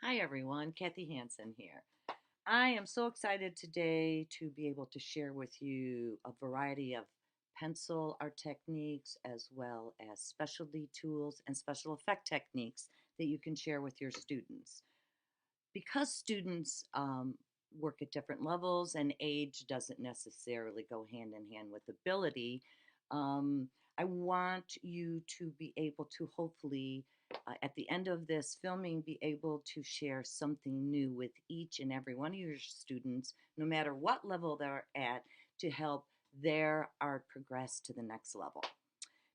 Hi everyone, Kathi Hanson here. I am so excited today to be able to share with you a variety of pencil art techniques as well as specialty tools and special effect techniques that you can share with your students. Because students work at different levels and age doesn't necessarily go hand in hand with ability, um, I want you to be able to hopefully, at the end of this filming, be able to share something new with each and every one of your students, no matter what level they're at, to help their art progress to the next level.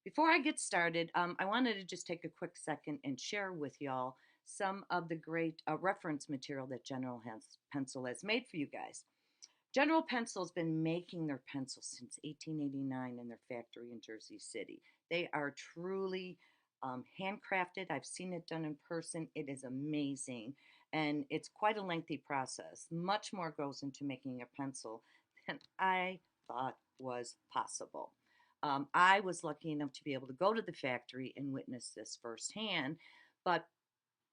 Before I get started, I wanted to just take a quick second and share with y'all some of the great reference material that Pencil has made for you guys. General Pencil's been making their pencils since 1889 in their factory in Jersey City. They are truly handcrafted. I've seen it done in person. It is amazing. And it's quite a lengthy process. Much more goes into making a pencil than I thought was possible. I was lucky enough to be able to go to the factory and witness this firsthand, but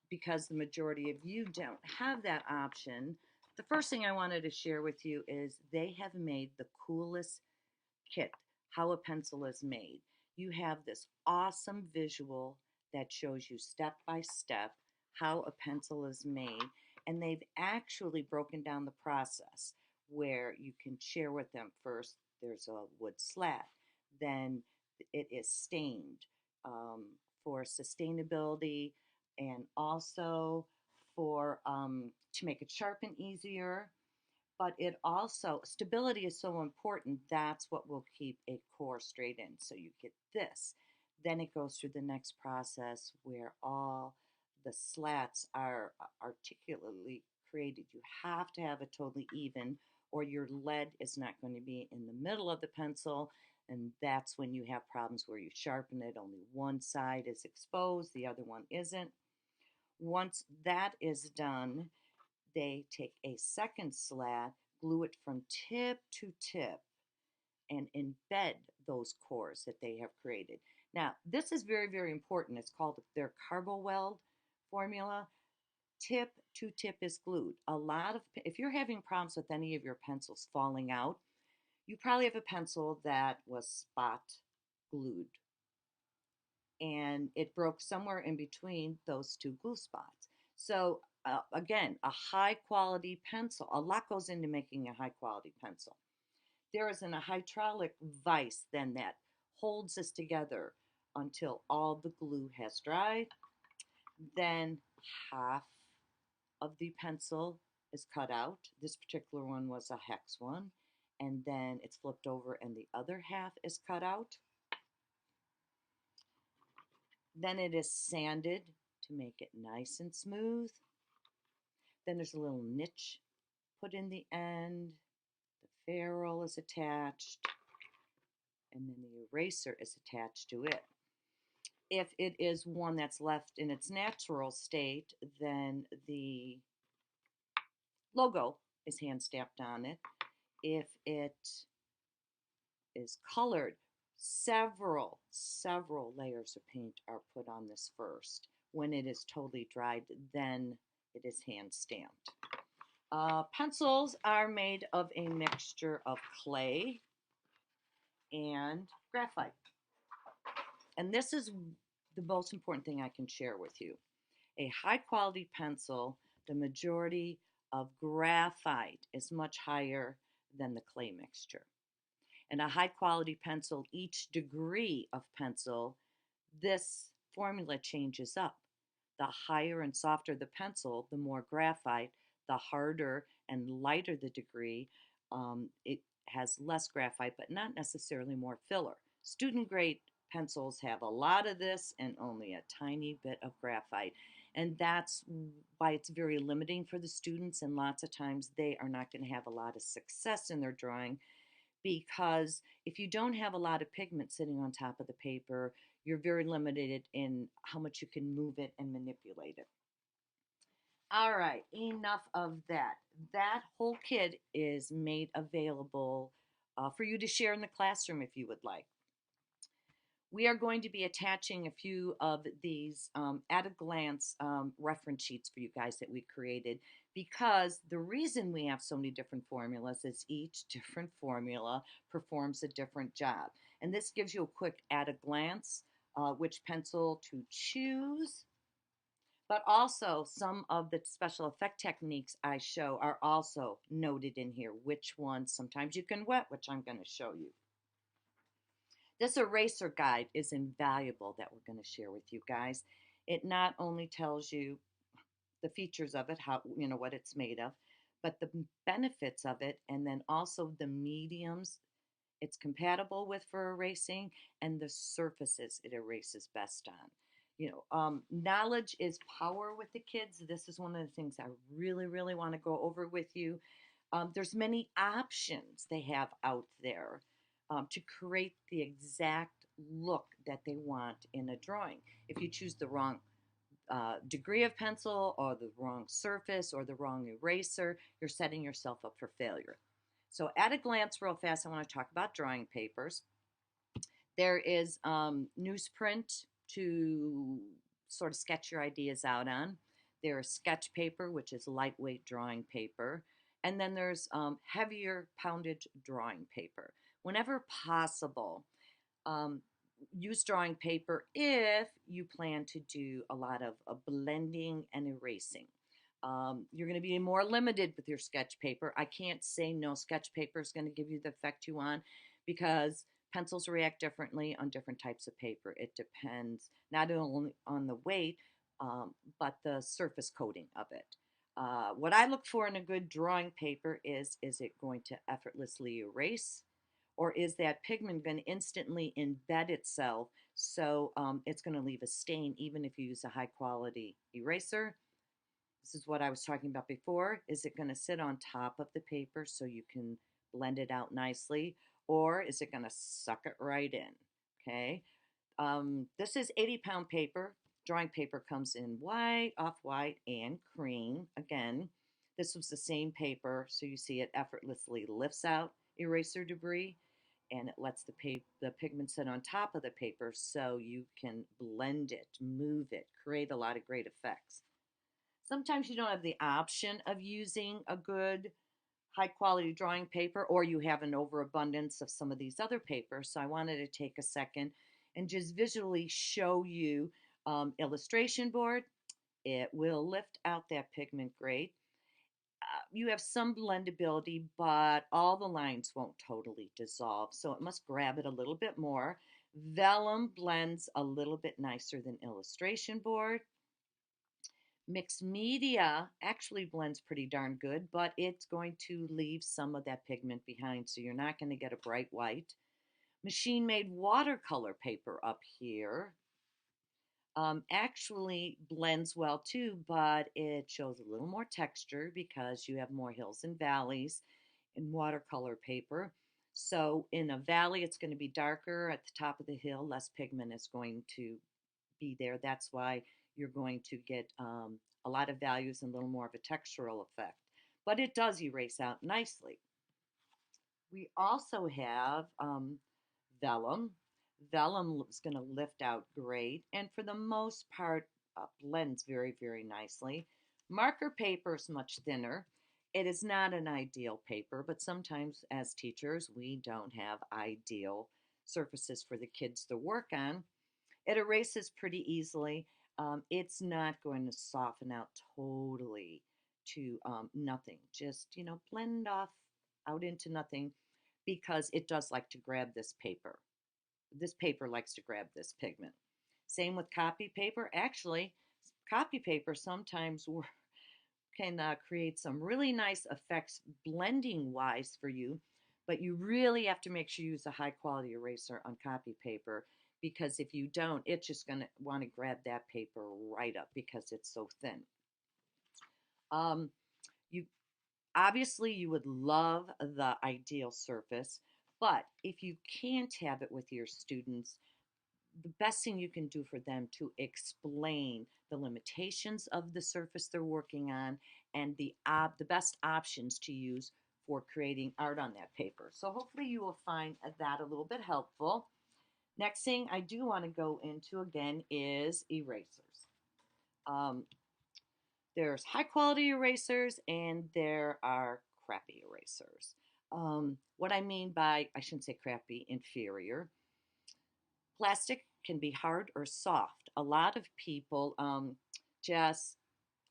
because the majority of you don't have that option, the first thing I wanted to share with you is they have made the coolest kit, how a pencil is made. You have this awesome visual that shows you step by step how a pencil is made, and they've actually broken down the process where you can share with them. First, there's a wood slat, then it is stained um, for sustainability and also for to make it sharpen easier, but it also, stability is so important. That's what will keep a core straight in. So you get this. Then it goes through the next process where all the slats are articulately created. You have to have it totally even, or your lead is not going to be in the middle of the pencil. And that's when you have problems where you sharpen it, only one side is exposed, the other one isn't. Once that is done, they take a second slat, glue it from tip to tip, and embed those cores that they have created. Now, this is very, very important. It's called their carbo weld formula. Tip to tip is glued. If you're having problems with any of your pencils falling out, you probably have a pencil that was spot glued and it broke somewhere in between those two glue spots. So again, a high quality pencil, a lot goes into making a high quality pencil. There is a hydraulic vise then that holds this together until all the glue has dried. Then half of the pencil is cut out. This particular one was a hex one. And then it's flipped over and the other half is cut out. Then it is sanded to make it nice and smooth. Then there's a little niche put in the end. The ferrule is attached, and then the eraser is attached to it. If it is one that's left in its natural state, then the logo is hand stamped on it. If it is colored, several layers of paint are put on this first. When it is totally dried, then it is hand stamped. Pencils are made of a mixture of clay and graphite. And this is the most important thing I can share with you. A high quality pencil, the majority of graphite is much higher than the clay mixture. And a high quality pencil, each degree of pencil, this formula changes up. The higher and softer the pencil, the more graphite, the harder and lighter the degree, it has less graphite, but not necessarily more filler. Student grade pencils have a lot of this and only a tiny bit of graphite. And that's why it's very limiting for the students. And lots of times they are not going to have a lot of success in their drawing because if you don't have a lot of pigment sitting on top of the paper, you're very limited in how much you can move it and manipulate it. All right, enough of that. That whole kit is made available for you to share in the classroom if you would like. We are going to be attaching a few of these at a glance reference sheets for you guys that we created, because the reason we have so many different formulas is each different formula performs a different job. And this gives you a quick at a glance which pencil to choose, but also some of the special effect techniques I show are also noted in here, which ones sometimes you can wet, which I'm going to show you. This eraser guide is invaluable that we're going to share with you guys. It not only tells you the features of it, how, you know, what it's made of, but the benefits of it, and then also the mediums it's compatible with for erasing and the surfaces it erases best on. Knowledge is power with the kids. This is one of the things I really, really want to go over with you. There's many options they have out there to create the exact look that they want in a drawing. If you choose the wrong degree of pencil or the wrong surface or the wrong eraser, you're setting yourself up for failure. So at a glance, real fast, I want to talk about drawing papers. There is newsprint to sort of sketch your ideas out on. There's sketch paper, which is lightweight drawing paper. And then there's heavier poundage drawing paper. Whenever possible, um, use drawing paper if you plan to do a lot of blending and erasing. You're going to be more limited with your sketch paper. I can't say no sketch paper is going to give you the effect you want, because pencils react differently on different types of paper. It depends not only on the weight, but the surface coating of it. What I look for in a good drawing paper is it going to effortlessly erase, or is that pigment going to instantly embed itself, so it's going to leave a stain even if you use a high quality eraser? This is what I was talking about before. Is it going to sit on top of the paper so you can blend it out nicely? Or is it going to suck it right in? Okay. This is 80-pound paper. Drawing paper comes in white, off-white, and cream. Again, this was the same paper, so you see it effortlessly lifts out eraser debris, and it lets the pigment sit on top of the paper so you can blend it, move it, create a lot of great effects. Sometimes you don't have the option of using a good high quality drawing paper, or you have an overabundance of some of these other papers. So I wanted to take a second and just visually show you illustration board. It will lift out that pigment grade. You have some blendability, but all the lines won't totally dissolve, so it must grab it a little bit more. Vellum blends a little bit nicer than illustration board. Mixed media actually blends pretty darn good, but it's going to leave some of that pigment behind, so you're not going to get a bright white. Machine made watercolor paper up here actually blends well too, but it shows a little more texture because you have more hills and valleys in watercolor paper. So in a valley, it's going to be darker. At the top of the hill, less pigment is going to be there. That's why you're going to get a lot of values and a little more of a textural effect. But it does erase out nicely. We also have vellum. Vellum is going to lift out great, and for the most part, blends very, very nicely. Marker paper is much thinner. It is not an ideal paper, but sometimes as teachers, we don't have ideal surfaces for the kids to work on. It erases pretty easily. It's not going to soften out totally to nothing. Just, blend off out into nothing, because it does like to grab this paper. This paper likes to grab this pigment. Same with copy paper. Actually, copy paper sometimes can create some really nice effects blending wise for you, but you really have to make sure you use a high quality eraser on copy paper, because if you don't, it's just going to want to grab that paper right up because it's so thin. You Obviously you would love the ideal surface, but if you can't have it with your students, the best thing you can do for them to explain the limitations of the surface they're working on, and the best options to use for creating art on that paper. So hopefully you will find that a little bit helpful. Next thing I do want to go into again is erasers. Um, there's high quality erasers and there are crappy erasers. What I mean by, I shouldn't say crappy, inferior. Plastic can be hard or soft. A lot of people just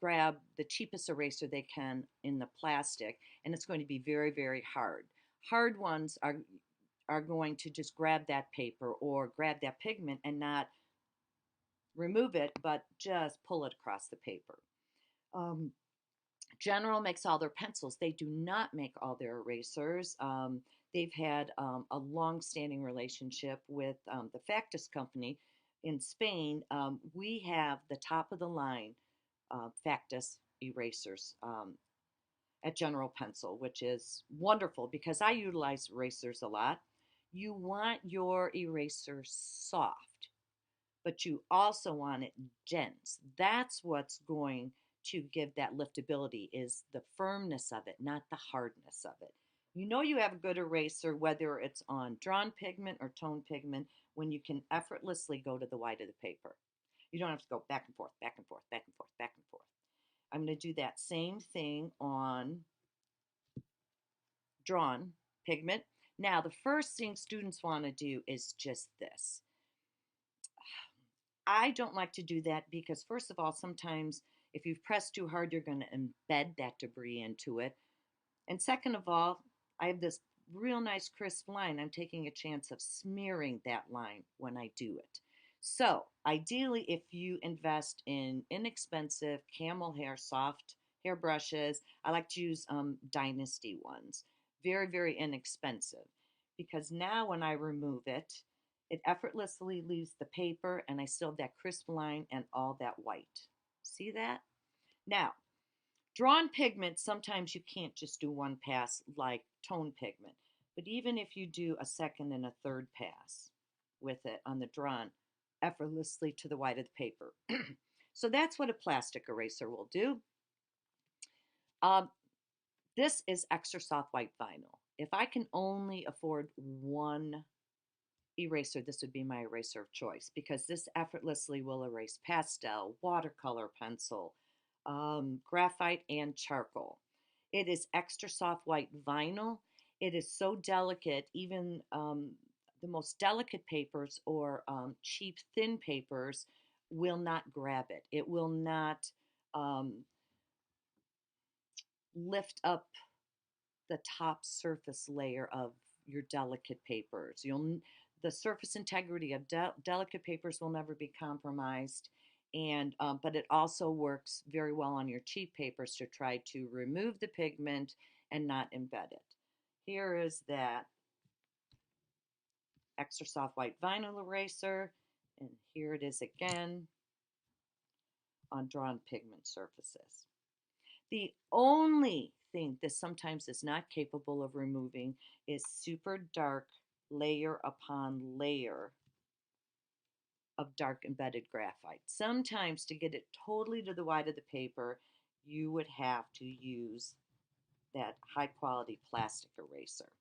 grab the cheapest eraser they can in the plastic, and it's going to be very, very hard. Hard ones are going to just grab that paper or grab that pigment and not remove it, but just pull it across the paper. Um, General makes all their pencils. They do not make all their erasers. They've had a long-standing relationship with the Factus company in Spain. We have the top of the line Factus erasers at General Pencil, which is wonderful because I utilize erasers a lot. You want your eraser soft, but you also want it dense. That's what's going to give that liftability is the firmness of it, not the hardness of it. You know you have a good eraser whether it's on drawn pigment or tone pigment when you can effortlessly go to the white of the paper. You don't have to go back and forth, back and forth, back and forth, back and forth. I'm going to do that same thing on drawn pigment. Now, the first thing students want to do is just this. I don't like to do that because, first of all, sometimes if you've pressed too hard, you're going to embed that debris into it. And second of all, I have this real nice crisp line. I'm taking a chance of smearing that line when I do it. So, ideally, if you invest in inexpensive camel hair soft hair brushes, I like to use Dynasty ones. Very, very inexpensive. Because now when I remove it, it effortlessly leaves the paper and I still have that crisp line and all that white. See that? Now, drawn pigment, sometimes you can't just do one pass like tone pigment. But even if you do a second and a third pass with it on the drawn, effortlessly to the white of the paper. So that's what a plastic eraser will do. Um, this is extra soft white vinyl. If I can only afford one eraser, this would be my eraser of choice because this effortlessly will erase pastel, watercolor pencil, graphite, and charcoal. It is extra soft white vinyl. It is so delicate, even the most delicate papers or cheap thin papers will not grab it. It will not um, lift up the top surface layer of your delicate papers. The surface integrity of delicate papers will never be compromised, and but it also works very well on your cheap papers to try to remove the pigment and not embed it. Here is that extra soft white vinyl eraser, and here it is again on drawn pigment surfaces. The only thing that sometimes is not capable of removing is super dark layer upon layer of dark embedded graphite. Sometimes to get it totally to the white of the paper, you would have to use that high quality plastic eraser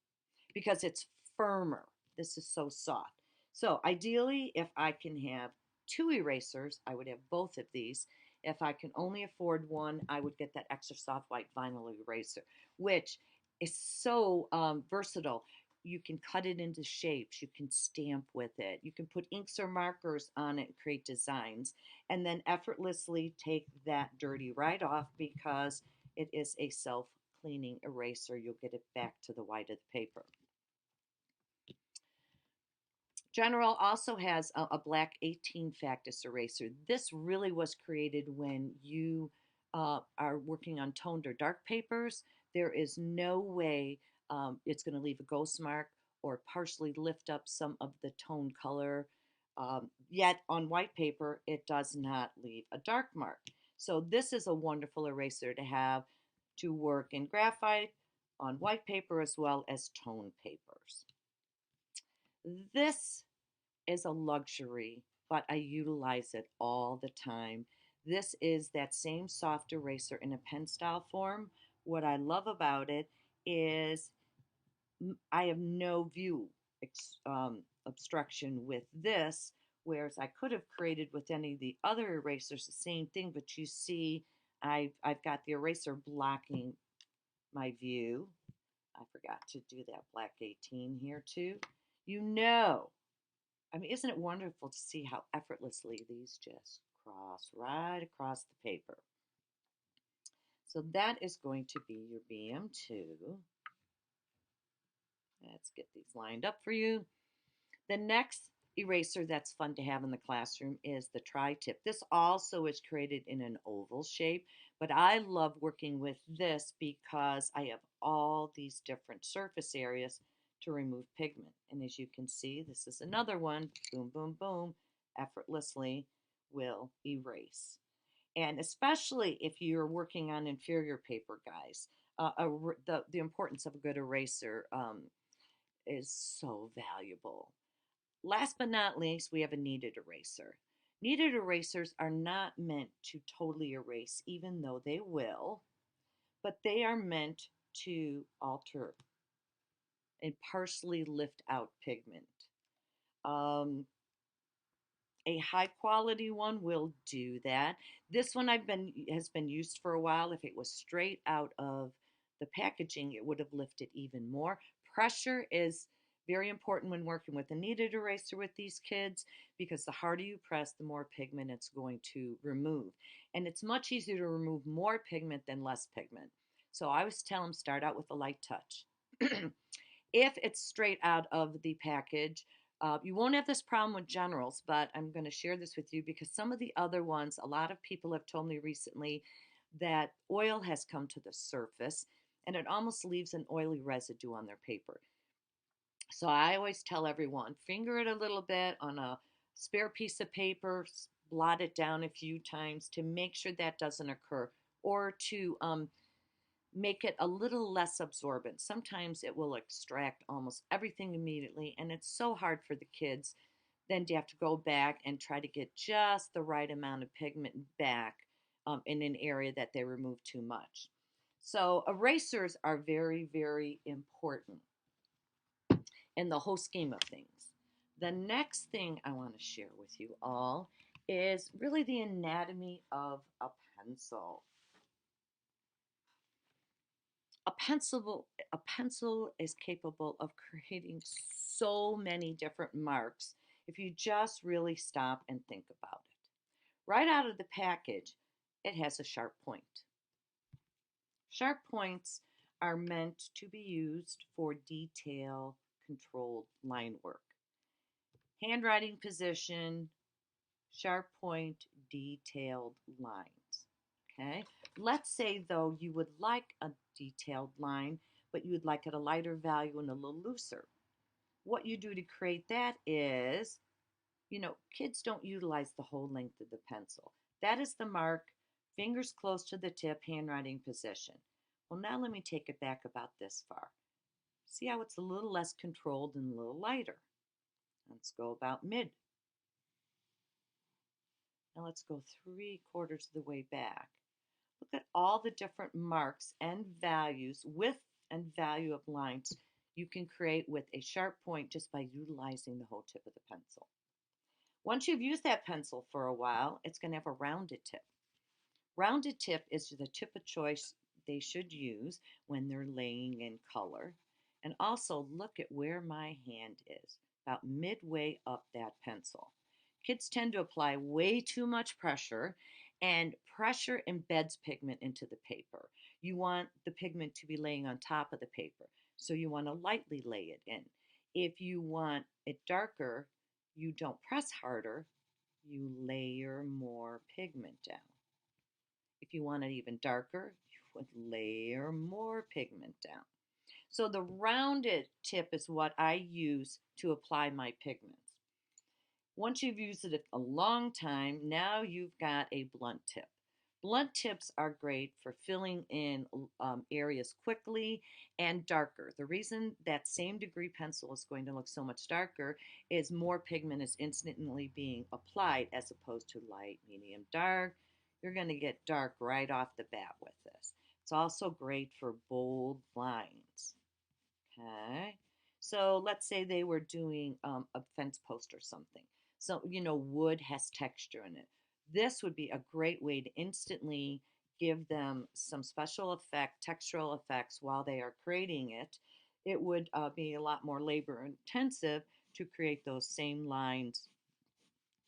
because it's firmer. This is so soft. So ideally, if I can have two erasers, I would have both of these. If I can only afford one, I would get that extra soft white vinyl eraser, which is so versatile. You can cut it into shapes. You can stamp with it. You can put inks or markers on it and create designs, and then effortlessly take that dirty right off because it is a self-cleaning eraser. You'll get it back to the white of the paper. General also has a black 18 Factus eraser. This really was created when you are working on toned or dark papers. There is no way it's going to leave a ghost mark or partially lift up some of the tone color. Yet on white paper, it does not leave a dark mark. So this is a wonderful eraser to have to work in graphite, on white paper, as well as tone papers. This is a luxury, but I utilize it all the time. This is that same soft eraser in a pen style form. What I love about it is I have no view obstruction with this, whereas I could have created with any of the other erasers the same thing, but you see I've got the eraser blocking my view. I forgot to do that black 18 here too. You know, I mean, isn't it wonderful to see how effortlessly these just cross right across the paper? So that is going to be your BM2. Let's get these lined up for you. The next eraser that's fun to have in the classroom is the tri-tip. This also is created in an oval shape, but I love working with this because I have all these different surface areas to remove pigment. And as you can see, this is another one, boom, boom, boom, effortlessly will erase. And especially if you're working on inferior paper, guys, the importance of a good eraser is so valuable. Last but not least, we have a kneaded eraser. Kneaded erasers are not meant to totally erase, even though they will, but they are meant to alter and partially lift out pigment. Um, a high quality one will do that. This one has been used for a while. If it was straight out of the packaging, it would have lifted even more. Pressure is very important when working with a kneaded eraser with these kids because the harder you press, the more pigment it's going to remove. And it's much easier to remove more pigment than less pigment. So I always tell them start out with a light touch. If it's straight out of the package, you won't have this problem with generals, but I'm going to share this with you because some of the other ones, a lot of people have told me recently that oil has come to the surface and it almost leaves an oily residue on their paper. So I always tell everyone, finger it a little bit on a spare piece of paper, blot it down a few times to make sure that doesn't occur, or to make it a little less absorbent. Sometimes it will extract almost everything immediately, and it's so hard for the kids then to have to go back and try to get just the right amount of pigment back in an area that they removed too much. So erasers are very, very important in the whole scheme of things. The next thing I want to share with you all is really the anatomy of a pencil. A pencil is capable of creating so many different marks if you just really stop and think about it. Right out of the package, it has a sharp point. Sharp points are meant to be used for detail controlled line work. Handwriting position, sharp point, detailed lines. Okay. Let's say though you would like a detailed line, but you would like it a lighter value and a little looser. What you do to create that is, kids don't utilize the whole length of the pencil. That is the mark, fingers close to the tip, handwriting position. Well, now let me take it back about this far. See how it's a little less controlled and a little lighter. Let's go about mid. Now let's go 3/4 of the way back. Look at all the different marks and values, width and value of lines you can create with a sharp point just by utilizing the whole tip of the pencil. Once you've used that pencil for a while, it's going to have a rounded tip. Rounded tip is the tip of choice they should use when they're laying in color. And also look at where my hand is, about midway up that pencil. Kids tend to apply way too much pressure, and pressure embeds pigment into the paper. You want the pigment to be laying on top of the paper, so you want to lightly lay it in. If you want it darker, you don't press harder, you layer more pigment down. If you want it even darker, you would layer more pigment down. So the rounded tip is what I use to apply my pigments. Once you've used it a long time, now you've got a blunt tip. Blunt tips are great for filling in areas quickly and darker. The reason that same degree pencil is going to look so much darker is more pigment is instantly being applied as opposed to light, medium, dark. You're going to get dark right off the bat with this. It's also great for bold lines. Okay, So let's say they were doing a fence post or something. So, wood has texture in it. This would be a great way to instantly give them some special effect, textural effects while they are creating it. It would be a lot more labor intensive to create those same lines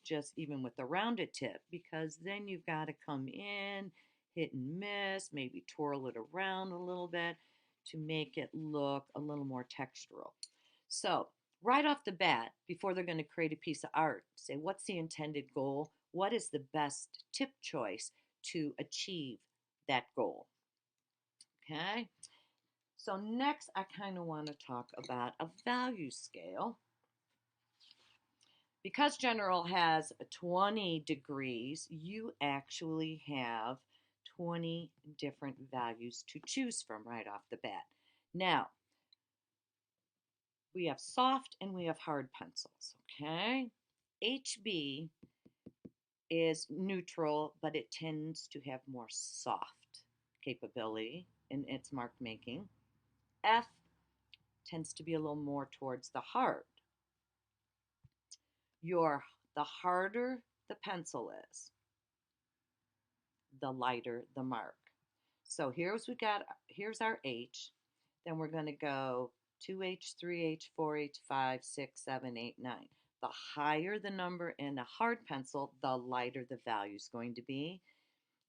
just even with a rounded tip, because then you've got to come in, hit and miss, maybe twirl it around a little bit to make it look a little more textural. So, right off the bat, before they're going to create a piece of art, say, what's the intended goal? What is the best tip choice to achieve that goal? Okay. So, next, I kind of want to talk about a value scale. Because general has 20 degrees, you actually have 20 different values to choose from right off the bat. Now, we have soft and we have hard pencils, okay? HB is neutral, but it tends to have more soft capability in its mark making. F tends to be a little more towards the hard. The harder the pencil is, the lighter the mark. So here's our H. Then we're going to go 2H, 3H, 4H, 5, 6, 7, 8, 9. The higher the number in a hard pencil, the lighter the value is going to be.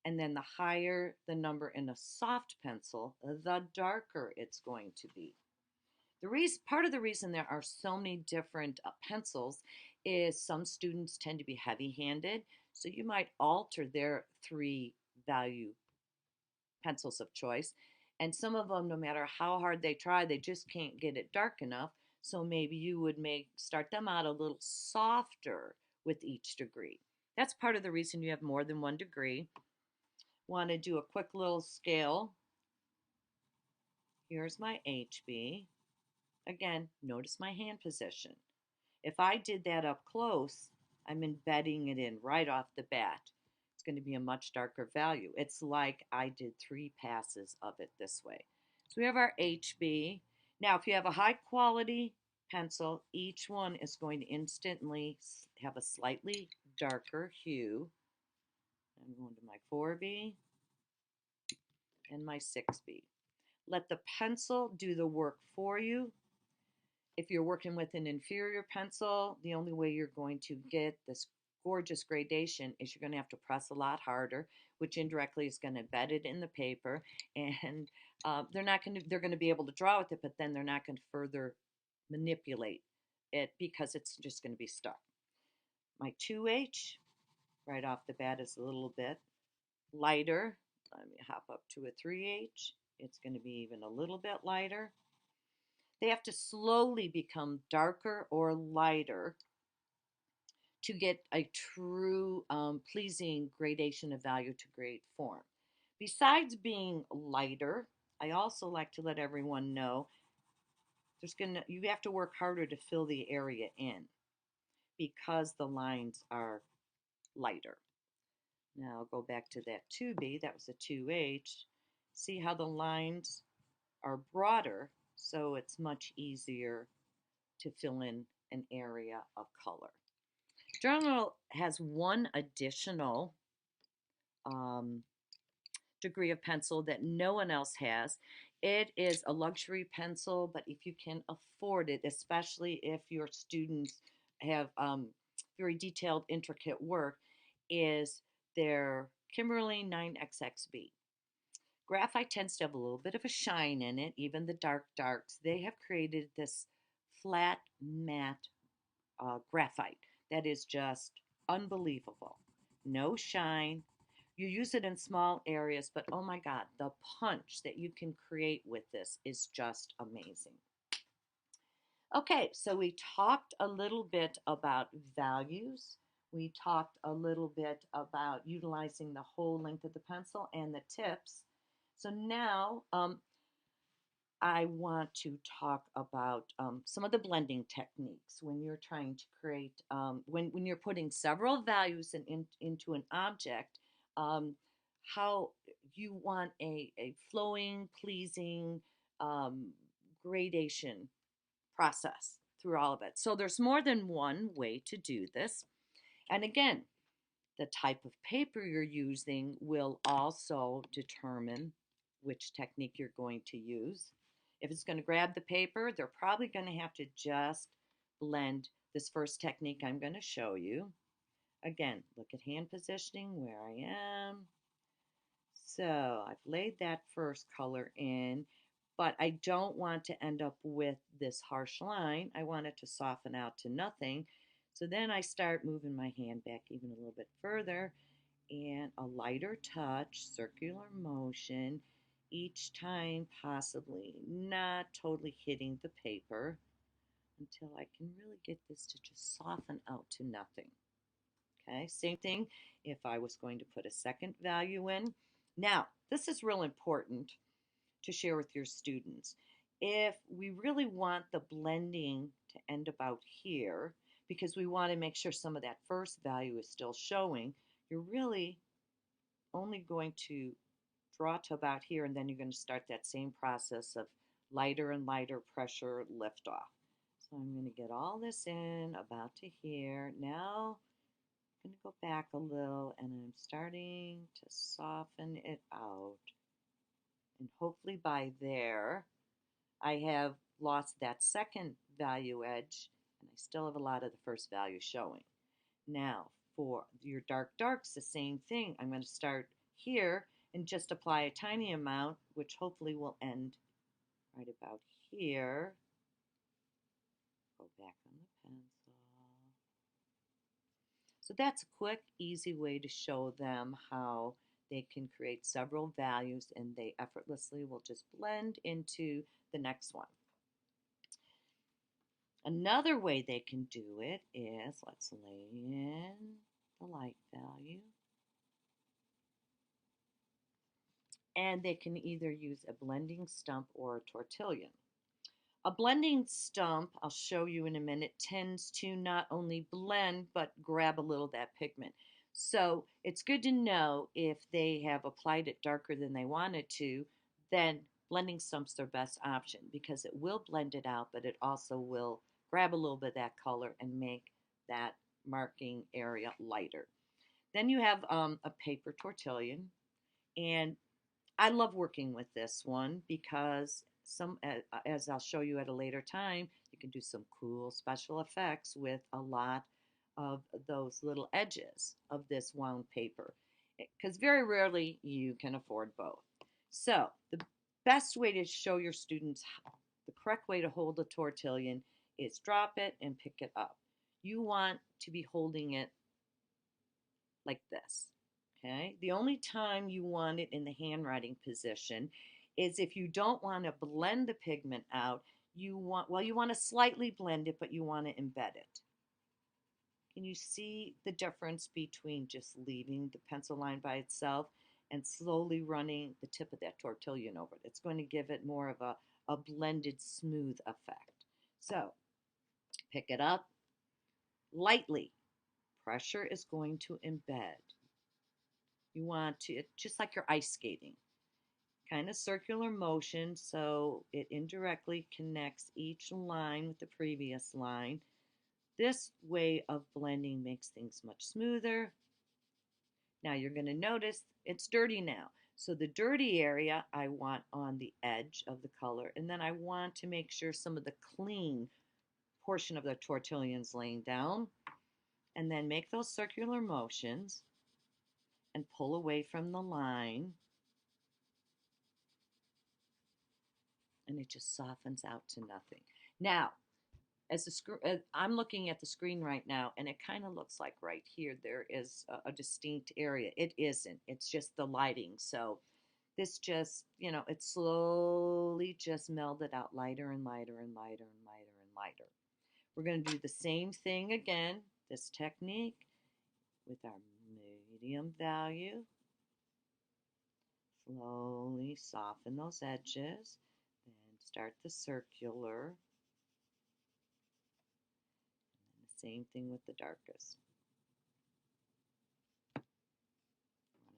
And then the higher the number in a soft pencil, the darker it's going to be. Part of the reason there are so many different pencils is some students tend to be heavy-handed, so you might alter their three value pencils of choice. And some of them, no matter how hard they try, they just can't get it dark enough. So maybe you would start them out a little softer with each degree. That's part of the reason you have more than one degree. Want to do a quick little scale. Here's my HB. Again, notice my hand position. If I did that up close, I'm embedding it in right off the bat. It's going to be a much darker value. It's like I did 3 passes of it this way. So we have our HB. Now, if you have a high quality pencil, each one is going to instantly have a slightly darker hue. I'm going to my 4B and my 6B. Let the pencil do the work for you. If you're working with an inferior pencil, the only way you're going to get this gorgeous gradation is you're going to have to press a lot harder, which indirectly is going to embed it in the paper, and they're going to be able to draw with it, but then they're not going to further manipulate it because it's just going to be stuck. My 2H right off the bat is a little bit lighter. Let me hop up to a 3H. It's going to be even a little bit lighter. They have to slowly become darker or lighter to get a true pleasing gradation of value to grade form. Besides being lighter, I also like to let everyone know you have to work harder to fill the area in because the lines are lighter. Now I'll go back to that 2B, that was a 2H. See how the lines are broader, so it's much easier to fill in an area of color. Journal has one additional degree of pencil that no one else has. It is a luxury pencil, but if you can afford it, especially if your students have very detailed, intricate work, is their Kimberly 9XXB. Graphite tends to have a little bit of a shine in it, even the dark darks. They have created this flat matte graphite that is just unbelievable. No shine. You use it in small areas, but oh my God, the punch that you can create with this is just amazing. Okay, so we talked a little bit about values. We talked a little bit about utilizing the whole length of the pencil and the tips. So now I want to talk about some of the blending techniques when you're trying to create, when you're putting several values into an object, how you want a flowing, pleasing gradation process through all of it. So there's more than one way to do this. And again, the type of paper you're using will also determine which technique you're going to use. If it's going to grab the paper, they're probably going to have to just blend this first technique I'm going to show you. Again, look at hand positioning, where I am. So I've laid that first color in, but I don't want to end up with this harsh line. I want it to soften out to nothing. So then I start moving my hand back even a little bit further, and a lighter touch, circular motion, each time possibly not totally hitting the paper until I can really get this to just soften out to nothing. Okay, same thing if I was going to put a second value in. Now, this is real important to share with your students. If we really want the blending to end about here, because we want to make sure some of that first value is still showing, you're really only going to draw to about here, and then you're going to start that same process of lighter and lighter pressure lift off. So I'm going to get all this in about to here. Now I'm going to go back a little, and I'm starting to soften it out. And hopefully by there, I have lost that second value edge, and I still have a lot of the first value showing. Now, for your dark darks, the same thing. I'm going to start here and just apply a tiny amount, which hopefully will end right about here. Go back on the pencil. So that's a quick, easy way to show them how they can create several values and they effortlessly will just blend into the next one. Another way they can do it is, let's lay in the light value. And they can either use a blending stump or a tortillon. A blending stump, I'll show you in a minute, tends to not only blend but grab a little of that pigment. So it's good to know if they have applied it darker than they wanted to, then blending stump's their best option because it will blend it out, but it also will grab a little bit of that color and make that marking area lighter. Then you have a paper tortillon, and I love working with this one because as I'll show you at a later time, you can do some cool special effects with a lot of those little edges of this wound paper because very rarely you can afford both. So the best way to show your students the correct way to hold a tortillon is drop it and pick it up. You want to be holding it like this. Okay, the only time you want it in the handwriting position is if you don't want to blend the pigment out. You want to slightly blend it, but you want to embed it. Can you see the difference between just leaving the pencil line by itself and slowly running the tip of that tortillon over it? It's going to give it more of a blended, smooth effect. So pick it up lightly. Pressure is going to embed. You want to, just like you're ice skating, kind of circular motion so it indirectly connects each line with the previous line. This way of blending makes things much smoother. Now you're going to notice it's dirty now. So the dirty area I want on the edge of the color, and then I want to make sure some of the clean portion of the tortillon's laying down, and then make those circular motions and pull away from the line, and it just softens out to nothing. Now, I'm looking at the screen right now, and it kind of looks like right here there is a distinct area. It isn't. It's just the lighting. So this just, it slowly just melded out lighter and lighter and lighter and lighter and lighter. We're going to do the same thing again, this technique with our medium value. Slowly soften those edges, then start the circular. And then the same thing with the darkest. Run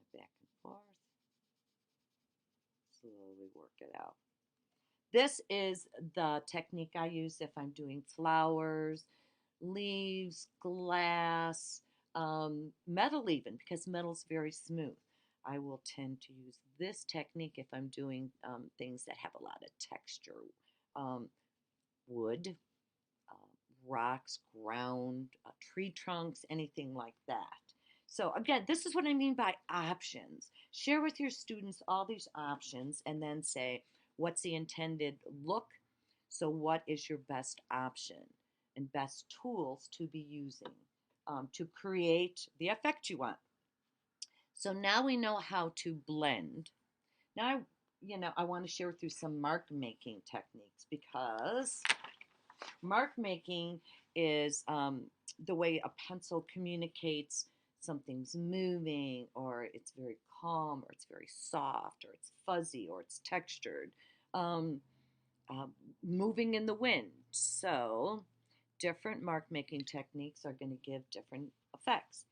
it back and forth. Slowly work it out. This is the technique I use if I'm doing flowers, leaves, glass, metal even, because metal's very smooth. I will tend to use this technique if I'm doing things that have a lot of texture, um, wood, uh, rocks, ground, tree trunks, anything like that. So, again, this is what I mean by options. Share with your students all these options and then say, what's the intended look? So, what is your best option and best tools to be using to create the effect you want? So, now we know how to blend. Now, I want to share with you some mark making techniques because mark making is the way a pencil communicates something's moving, or it's very calm, or it's very soft, or it's fuzzy, or it's textured, um, uh, moving in the wind. So, different mark making techniques are going to give different effects.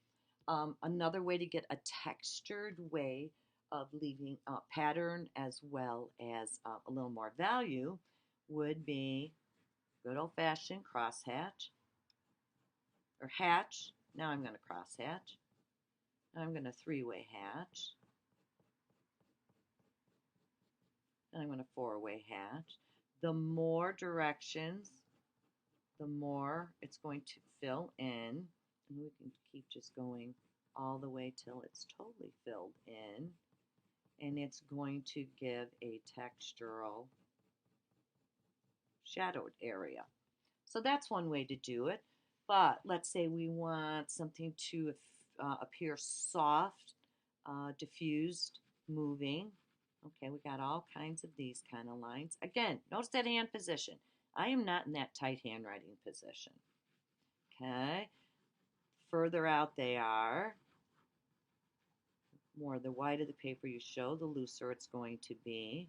Another way to get a textured way of leaving a pattern as well as a little more value would be good old fashioned crosshatch or hatch. Now I'm going to crosshatch. Now I'm going to three-way hatch. And I'm going to four-way hatch. The more directions, the more it's going to fill in. And we can keep just going all the way till it's totally filled in. And it's going to give a textural shadowed area. So that's one way to do it. But let's say we want something to appear soft, diffused, moving. Okay, we got all kinds of these kind of lines. Again, notice that hand position. I am not in that tight handwriting position. Okay, further out they are. More the wider the paper you show, the looser it's going to be.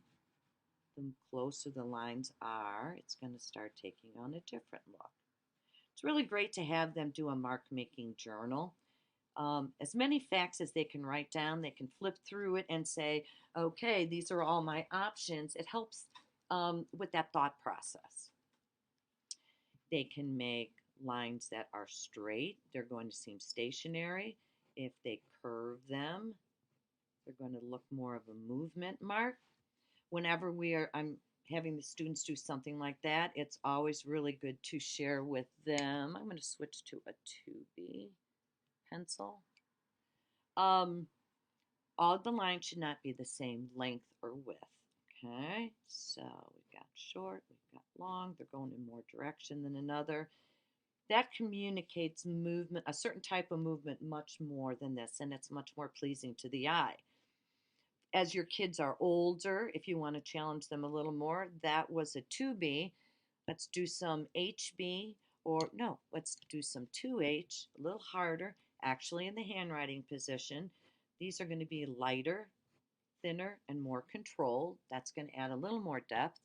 The closer the lines are, it's going to start taking on a different look. It's really great to have them do a mark making journal. As many facts as they can write down, they can flip through it and say, okay, these are all my options. It helps with that thought process. They can make lines that are straight, they're going to seem stationary. If they curve them, they're going to look more of a movement mark. Whenever I'm having the students do something like that, it's always really good to share with them. I'm going to switch to a 2B pencil. All the lines should not be the same length or width. Okay, so we've got short, we've got long, they're going in more direction than another. That communicates movement, a certain type of movement, much more than this, and it's much more pleasing to the eye. As your kids are older, if you want to challenge them a little more, that was a 2B. Let's do some HB, or no, let's do some 2H, a little harder, actually in the handwriting position. These are going to be lighter, thinner, and more controlled. That's going to add a little more depth.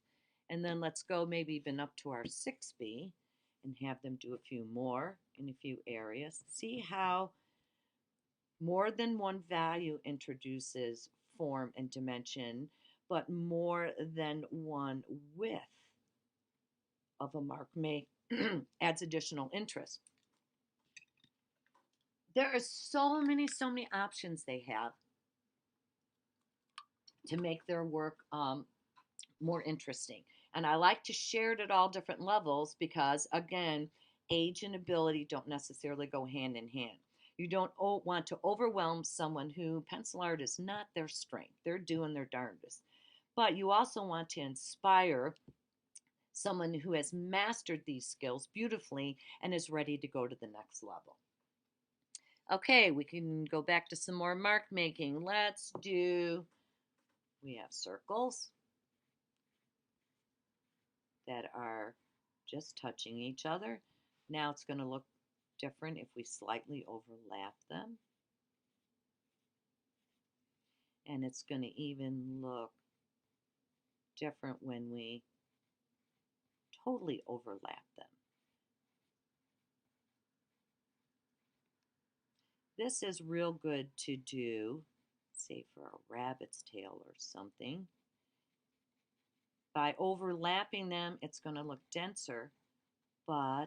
And then let's go maybe even up to our 6B and have them do a few more in a few areas. See how more than one value introduces form and dimension, but more than one width of a mark adds additional interest. There are so many options they have to make their work more interesting. And I like to share it at all different levels because, again, age and ability don't necessarily go hand in hand. You don't want to overwhelm someone who pencil art is not their strength. They're doing their darndest. But you also want to inspire someone who has mastered these skills beautifully and is ready to go to the next level. Okay, we can go back to some more mark making. We have circles that are just touching each other. Now it's going to look different if we slightly overlap them. And it's going to even look different when we totally overlap them. This is real good to do, say for a rabbit's tail or something. By overlapping them, it's going to look denser, but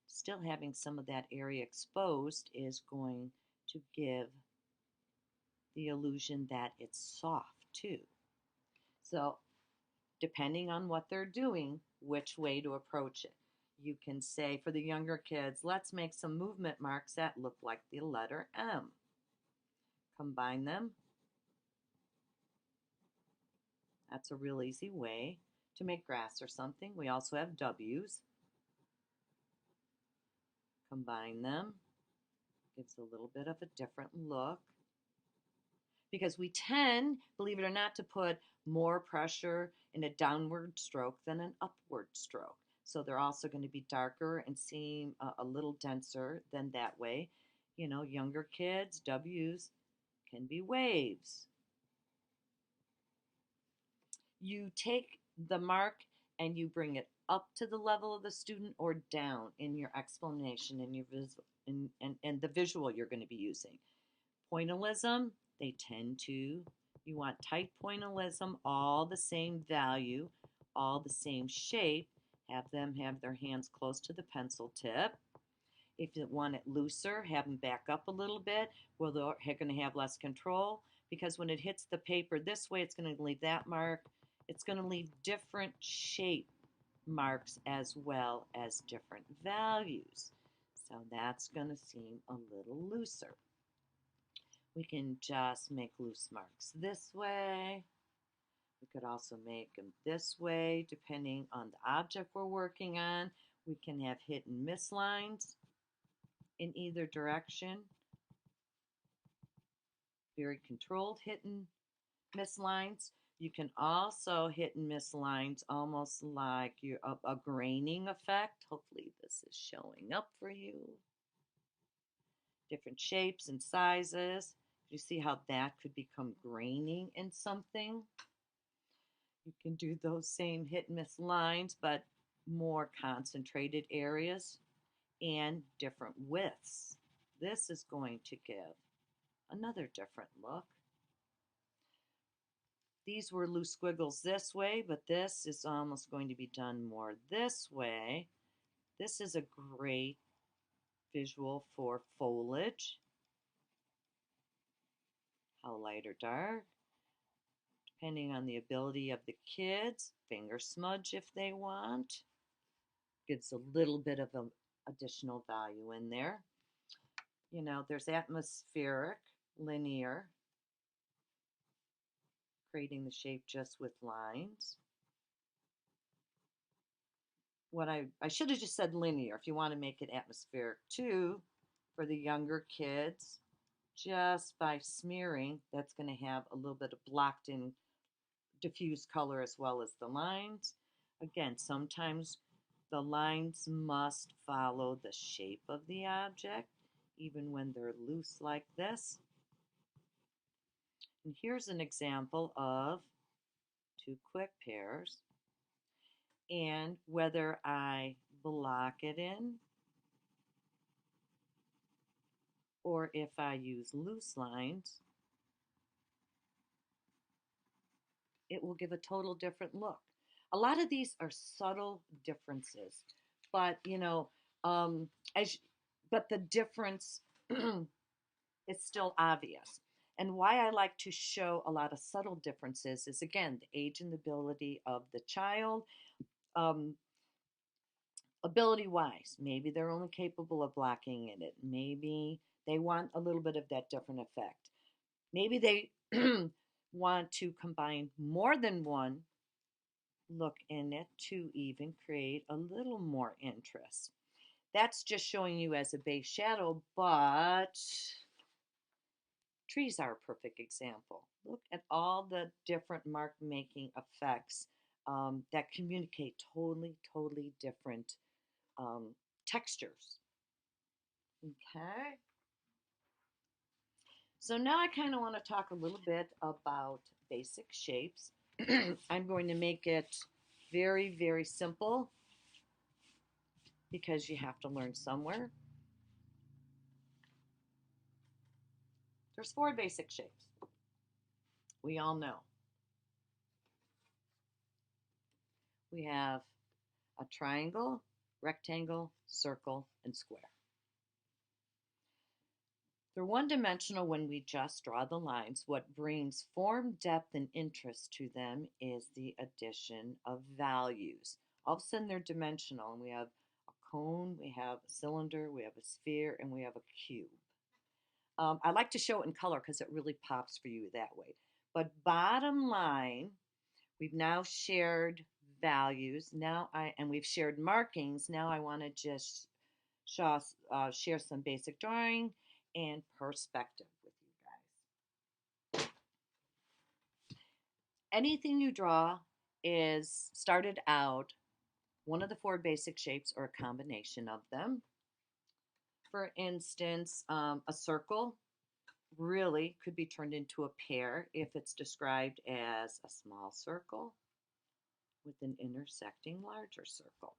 still having some of that area exposed is going to give the illusion that it's soft too. So, depending on what they're doing, which way to approach it. You can say for the younger kids, let's make some movement marks that look like the letter M. Combine them. That's a real easy way to make grass or something. We also have W's. Combine them. Gives a little bit of a different look. Because we tend, believe it or not, to put more pressure in a downward stroke than an upward stroke. So they're also going to be darker and seem a little denser than that way. You know, younger kids, W's can be waves. You take the mark and you bring it up to the level of the student or down in your explanation and your and the visual you're going to be using. Pointillism, they tend to, you want tight pointillism, all the same value, all the same shape. Have them have their hands close to the pencil tip. If you want it looser, have them back up a little bit. Well, they're going to have less control because when it hits the paper this way, it's going to leave that mark. It's going to leave different shape marks as well as different values. So that's going to seem a little looser. We can just make loose marks this way. We could also make them this way, depending on the object we're working on. We can have hit and miss lines in either direction. Very controlled hit and miss lines. You can also hit and miss lines almost like a graining effect. Hopefully this is showing up for you. Different shapes and sizes. You see how that could become graining in something? You can do those same hit and miss lines, but more concentrated areas and different widths. This is going to give another different look. These were loose squiggles this way, but this is almost going to be done more this way. This is a great visual for foliage. How light or dark, depending on the ability of the kids. Finger smudge if they want. Gives a little bit of an additional value in there. You know, there's atmospheric, linear, creating the shape just with lines. What I should have just said linear if you want to make it atmospheric too for the younger kids. Just by smearing, that's going to have a little bit of blocked in diffused color as well as the lines. Again, sometimes the lines must follow the shape of the object, even when they're loose like this. And here's an example of two quick pairs. And whether I block it in or if I use loose lines, it will give a total different look. A lot of these are subtle differences, but you know, as but the difference is still obvious. And why I like to show a lot of subtle differences is again the age and ability of the child. Um, ability wise, maybe they're only capable of blocking in it. Maybe they want a little bit of that different effect. Maybe they want to combine more than one look in it to even create a little more interest. That's just showing you as a base shadow, but trees are a perfect example. Look at all the different mark making effects that communicate totally different textures. Okay. So now I kind of want to talk a little bit about basic shapes. I'm going to make it very simple because you have to learn somewhere. There's four basic shapes. We all know. we have a triangle, rectangle, circle, and square. They're one-dimensional when we just draw the lines. What brings form, depth, and interest to them is the addition of values. All of a sudden, they're dimensional, and we have a cone, we have a cylinder, we have a sphere, and we have a cube. I like to show it in color because it really pops for you that way. But bottom line, we've now shared values. And we've shared markings. Now I want to just share some basic drawing and perspective with you guys. Anything you draw is started out one of the four basic shapes or a combination of them. For instance, a circle really could be turned into a pear if it's described as a small circle with an intersecting larger circle.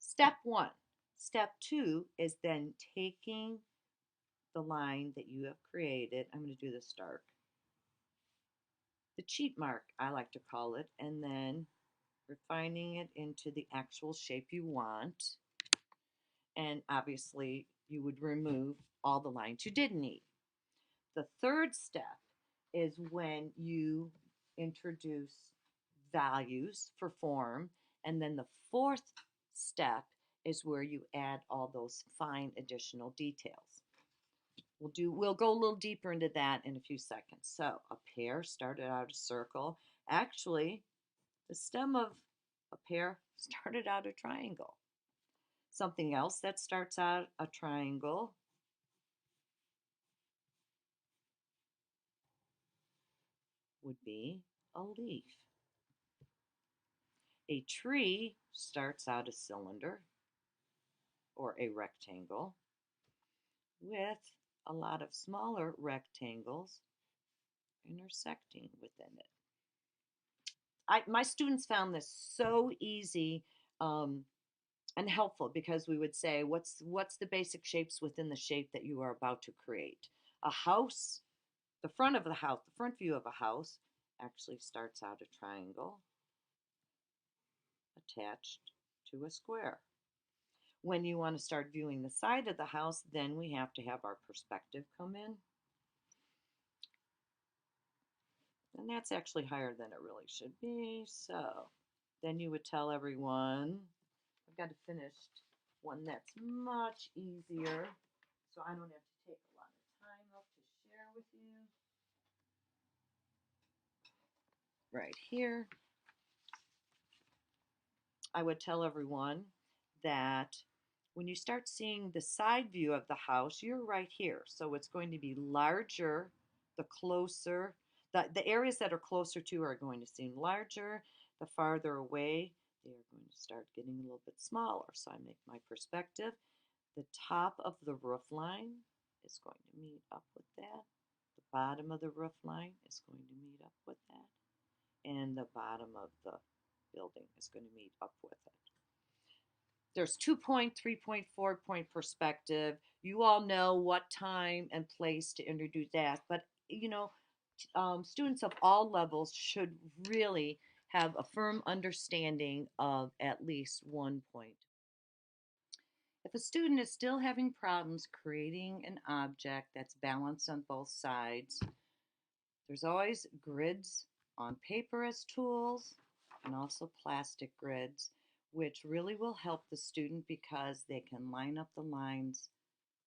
Step one. Step two is then taking the line that you have created. I'm going to do this dark. The cheat mark, I like to call it, and then refining it into the actual shape you want. And obviously, you would remove all the lines you didn't need. The third step is when you introduce values for form. And then the fourth step is where you add all those fine additional details. We'll go a little deeper into that in a few seconds. So a pear started out a circle. Actually, the stem of a pear started out a triangle. Something else that starts out a triangle would be a leaf. A tree starts out a cylinder or a rectangle with a lot of smaller rectangles intersecting within it. My students found this so easy and helpful because we would say, what's the basic shapes within the shape that you are about to create? A house, the front of the house, the front view of a house actually starts out a triangle attached to a square. When you want to start viewing the side of the house, then we have to have our perspective come in. And that's actually higher than it really should be. So then you would tell everyone, I've got to finish one that's much easier so I don't have to take a lot of time up to share with you. Right here, I would tell everyone that when you start seeing the side view of the house, you're right here. So it's going to be larger the closer, the areas that are closer to are going to seem larger. The farther away, they are going to start getting a little bit smaller. So I make my perspective. The top of the roof line is going to meet up with that. The bottom of the roof line is going to meet up with that. And the bottom of the building is going to meet up with it. There's 2-point, 3-point, 4-point perspective. You all know what time and place to introduce that, but students of all levels should really have a firm understanding of at least 1 point. If a student is still having problems creating an object that's balanced on both sides, there's always grids on paper as tools and also plastic grids, which really will help the student because they can line up the lines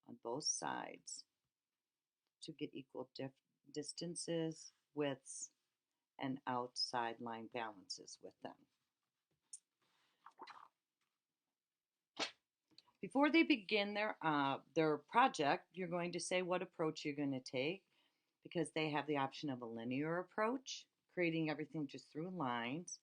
on both sides to get equal distances, widths, and outside line balances with them. Before they begin their project, you're going to say what approach you're going to take because they have the option of a linear approach, creating everything just through lines,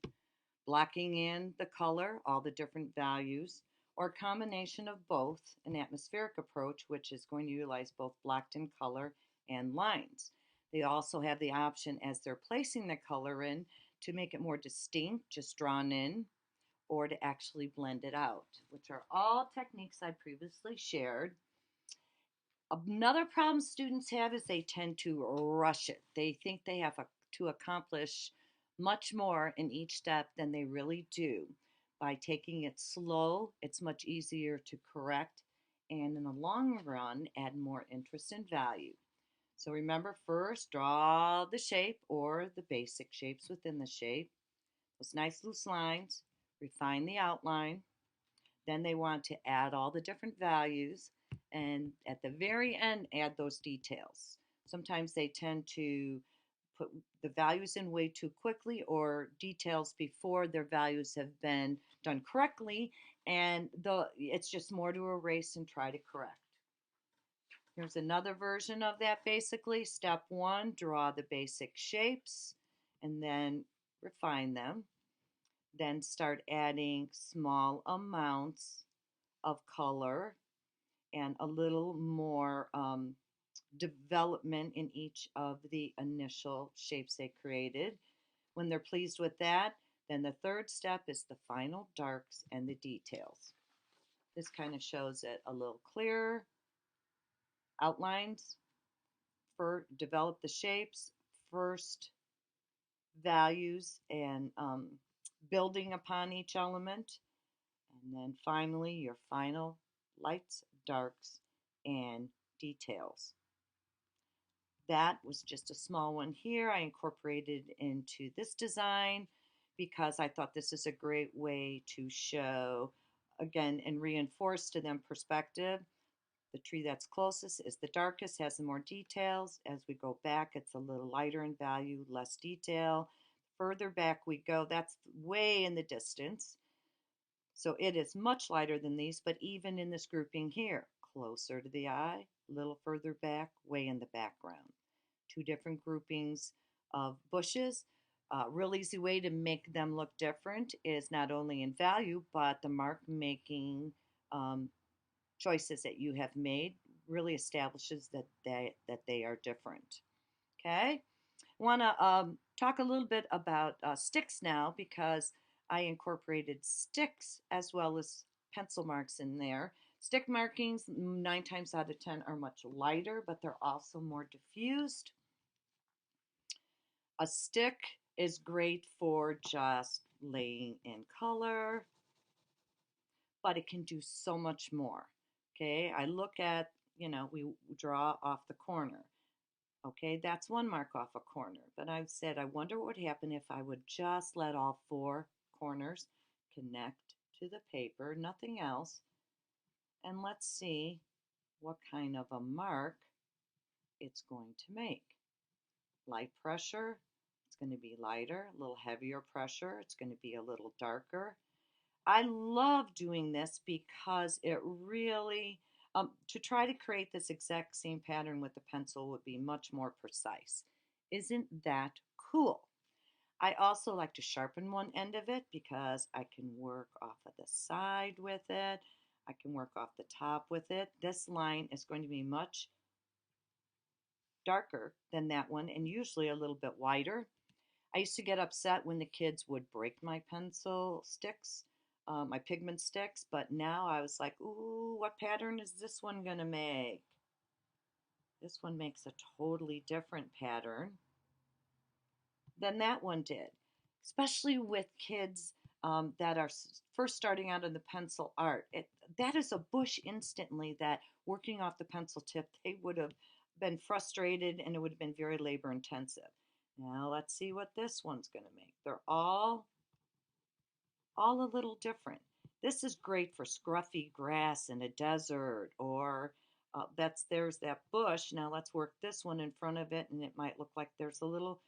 blocking in the color, all the different values, or a combination of both, an atmospheric approach, which is going to utilize both blocked in color and lines. They also have the option as they're placing the color in to make it more distinct, just drawn in, or to actually blend it out, which are all techniques I previously shared. Another problem students have is they tend to rush it. They think they have to accomplish much more in each step than they really do. By taking it slow, it's much easier to correct and in the long run, add more interest and value. So remember, first draw the shape or the basic shapes within the shape, those nice loose lines, refine the outline. Then they want to add all the different values, and at the very end, add those details. Sometimes they tend to put the values in way too quickly or details before their values have been done correctly, and it's just more to erase and try to correct. Here's another version of that basically. Step one, draw the basic shapes and then refine them. Then start adding small amounts of color and a little more development in each of the initial shapes they created. When they're pleased with that, then the third step is the final darks and the details. This kind of shows it a little clearer. Outlines, for develop the shapes, first values and building upon each element, and then finally your final lights, darks, and details. That was just a small one here. I incorporated into this design because I thought this is a great way to show, again, and reinforce to them perspective. The tree that's closest is the darkest, has the more details. As we go back, it's a little lighter in value, less detail. Further back we go, that's way in the distance. So it is much lighter than these, but even in this grouping here, closer to the eye, a little further back, way in the background. Two different groupings of bushes. Real easy way to make them look different is not only in value, but the mark making choices that you have made really establishes that they are different. Okay, I want to talk a little bit about sticks now because I incorporated sticks as well as pencil marks in there. Stick markings 9 times out of 10 are much lighter, but they're also more diffused. A stick is great for just laying in color, but it can do so much more. Okay, I look at, we draw off the corner. Okay, that's one mark off a corner. But I've said, I wonder what would happen if I would just let all 4 corners connect to the paper, nothing else. And let's see what kind of a mark it's going to make. Light pressure, it's going to be lighter. A little heavier pressure, it's going to be a little darker. I love doing this because it really, to try to create this exact same pattern with the pencil would be much more precise. Isn't that cool? I also like to sharpen one end of it because I can work off of the side with it. I can work off the top with it. This line is going to be much darker than that one and usually a little bit wider. I used to get upset when the kids would break my pencil sticks, my pigment sticks, but now I was like, ooh, what pattern is this one going to make? This one makes a totally different pattern than that one did, especially with kids that are first starting out in the pencil art. That is a bush instantly that working off the pencil tip, they would have been frustrated and it would have been very labor intensive. Now let's see what this one's going to make. They're all a little different. This is great for scruffy grass in a desert or there's that bush. Now let's work this one in front of it and it might look like there's a little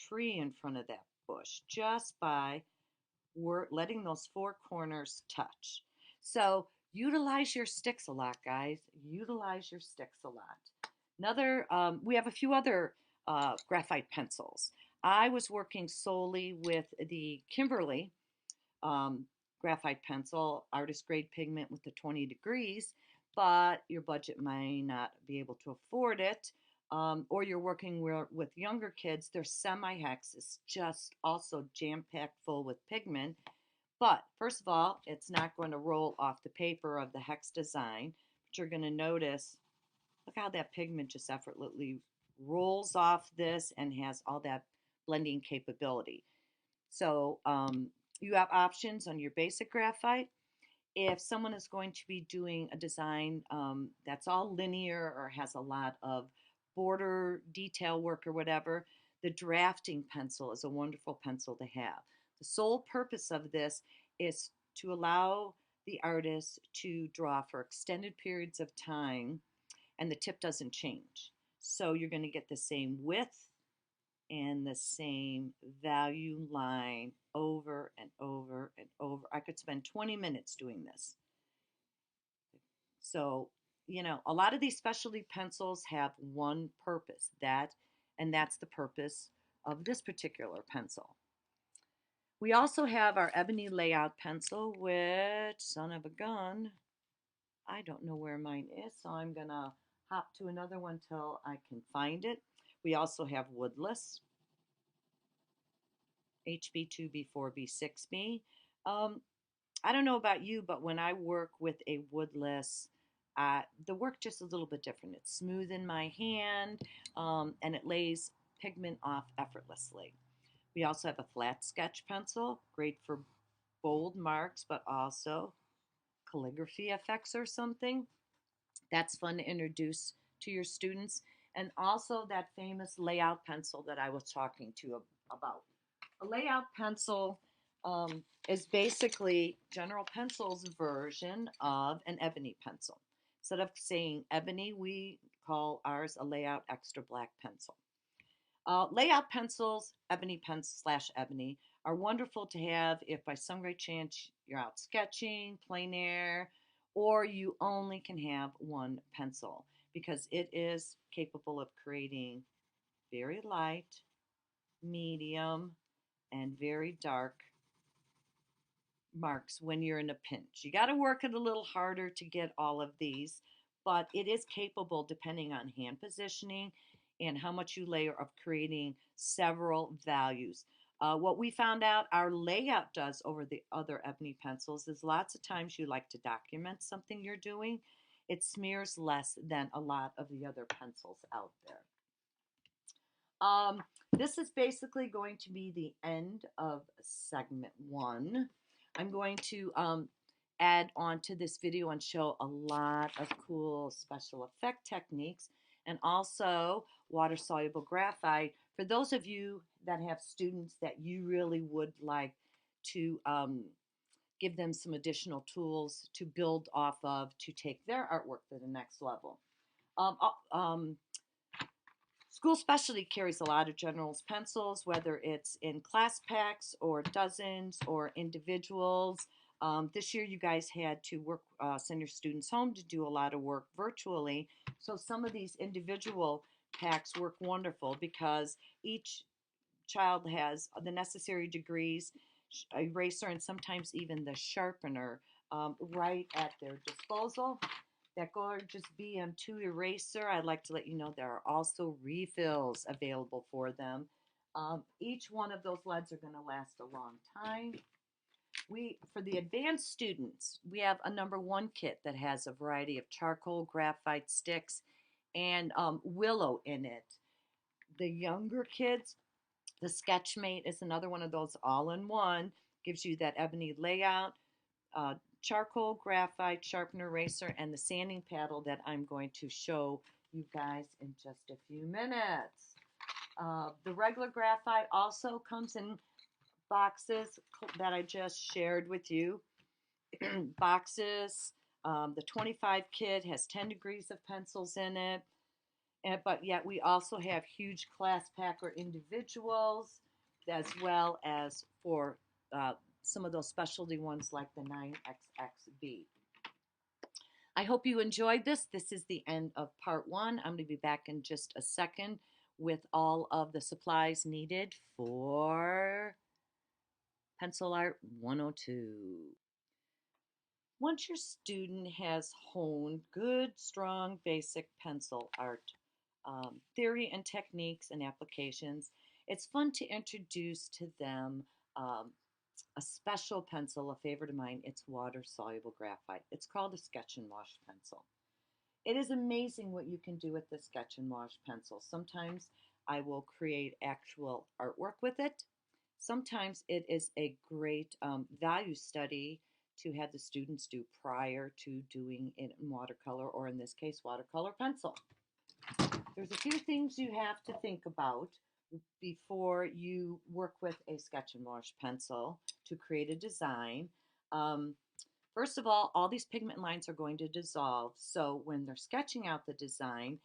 tree in front of that bush just by letting those 4 corners touch. So utilize your sticks a lot, guys. Utilize your sticks a lot. We have a few other graphite pencils. I was working solely with the Kimberly graphite pencil, artist grade pigment with the 20 degrees, but your budget may not be able to afford it. Or you're working with younger kids, their semi-hex is just also jam-packed full with pigment. But first of all, it's not going to roll off the paper of the hex design, but you're going to notice, look how that pigment just effortlessly rolls off this and has all that blending capability. So You have options on your basic graphite. If someone is going to be doing a design that's all linear or has a lot of border detail work or whatever, the drafting pencil is a wonderful pencil to have. The sole purpose of this is to allow the artist to draw for extended periods of time and the tip doesn't change. So you're going to get the same width and the same value line over and over and over. I could spend 20 minutes doing this. So, a lot of these specialty pencils have one purpose, and that's the purpose of this particular pencil. We also have our ebony layout pencil, which, son of a gun, I don't know where mine is, so I'm gonna hop to another one till I can find it. We also have woodless, HB2B4, B6B. Um, I don't know about you, but when I work with a woodless, the work just a little bit different. It's smooth in my hand, and it lays pigment off effortlessly. We also have a flat sketch pencil, great for bold marks, but also calligraphy effects or something. That's fun to introduce to your students. And also that famous layout pencil that I was talking to you about. A layout pencil is basically General Pencil's version of an ebony pencil. Instead of saying ebony, we call ours a layout extra black pencil. Layout pencils, ebony pencil slash ebony, are wonderful to have if by some great chance you're out sketching, plein air, or you only can have one pencil because it is capable of creating very light, medium, and very dark marks when you're in a pinch. You got to work it a little harder to get all of these, but it is capable, depending on hand positioning and how much you layer, of creating several values. What we found out our layout does over the other ebony pencils is lots of times you like to document something you're doing. It smears less than a lot of the other pencils out there. This is basically going to be the end of segment one. I'm going to add on to this video and show a lot of cool special effect techniques and also water soluble graphite for those of you that have students that you really would like to give them some additional tools to build off of to take their artwork to the next level. Um, uh, um, School Specialty carries a lot of General's pencils, whether it's in class packs or dozens or individuals. This year, you guys had to work, send your students home to do a lot of work virtually. So some of these individual packs work wonderful because each child has the necessary degrees, eraser, and sometimes even the sharpener right at their disposal. That gorgeous BM2 eraser, I'd like to let you know there are also refills available for them. Each one of those leads are going to last a long time. For the advanced students, we have a #1 kit that has a variety of charcoal, graphite sticks, and willow in it. The younger kids, the Sketchmate is another one of those all-in-one. Gives you that ebony layout, charcoal, graphite, sharpener, eraser, and the sanding paddle that I'm going to show you guys in just a few minutes. The regular graphite also comes in boxes that I just shared with you. Boxes. The 25 kit has 10 degrees of pencils in it. But yet we also have huge class pack or individuals, as well as for some of those specialty ones like the 9XXB. I hope you enjoyed this. This is the end of part one. I'm going to be back in just a second with all of the supplies needed for Pencil Art 102. Once your student has honed good, strong, basic pencil art theory and techniques and applications, it's fun to introduce to them a special pencil, a favorite of mine. It's water-soluble graphite. It's called a Sketch and Wash pencil. It is amazing what you can do with the Sketch and Wash pencil. Sometimes I will create actual artwork with it. sometimes it is a great value study to have the students do prior to doing it in watercolor, or in this case, watercolor pencil. There's a few things you have to think about before you work with a sketch and wash pencil to create a design. Um, First of all these pigment lines are going to dissolve. So when they're sketching out the design,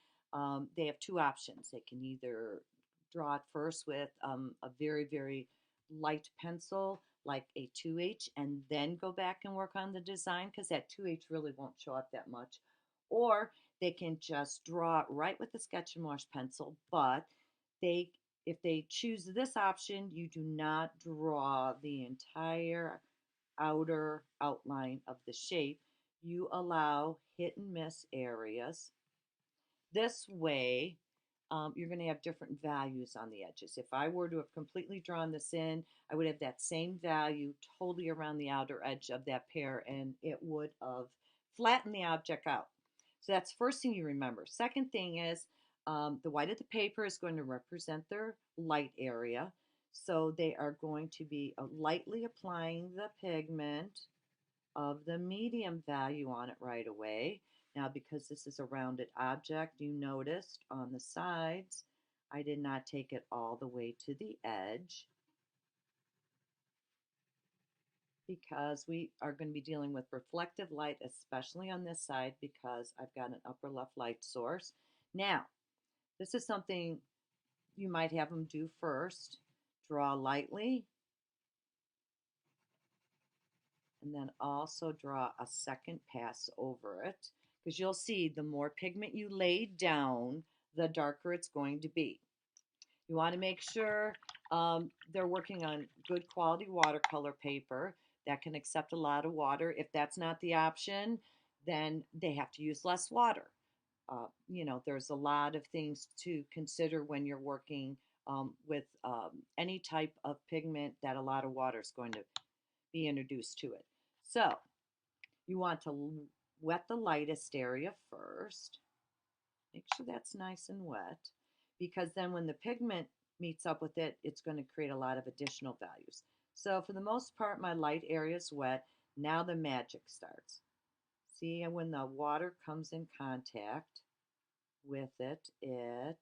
they have two options. They can either draw it first with a very, very light pencil, like a 2H, and then go back and work on the design, because that 2H really won't show up that much. Or they can just draw it right with the sketch and wash pencil, but they if they choose this option, you do not draw the entire outer outline of the shape. You allow hit and miss areas. This way, you're going to have different values on the edges. If I were to have completely drawn this in, I would have that same value totally around the outer edge of that pear, and it would have flattened the object out. So that's the first thing you remember. Second thing is, the white of the paper is going to represent their light area. So they are going to be lightly applying the pigment of the medium value on it right away. Now, because this is a rounded object, you noticed on the sides, I did not take it all the way to the edge, because we are going to be dealing with reflective light, especially on this side, because I've got an upper left light source. Now, this is something you might have them do first. Draw lightly, and then also draw a second pass over it, because you'll see the more pigment you lay down, the darker it's going to be. You want to make sure they're working on good quality watercolor paper that can accept a lot of water. If that's not the option, then they have to use less water. There's a lot of things to consider when you're working with any type of pigment that a lot of water is going to be introduced to it. So you want to wet the lightest area first. Make sure that's nice and wet, because then when the pigment meets up with it, it's going to create a lot of additional values. So for the most part, my light area is wet. Now the magic starts. See, when the water comes in contact with it, it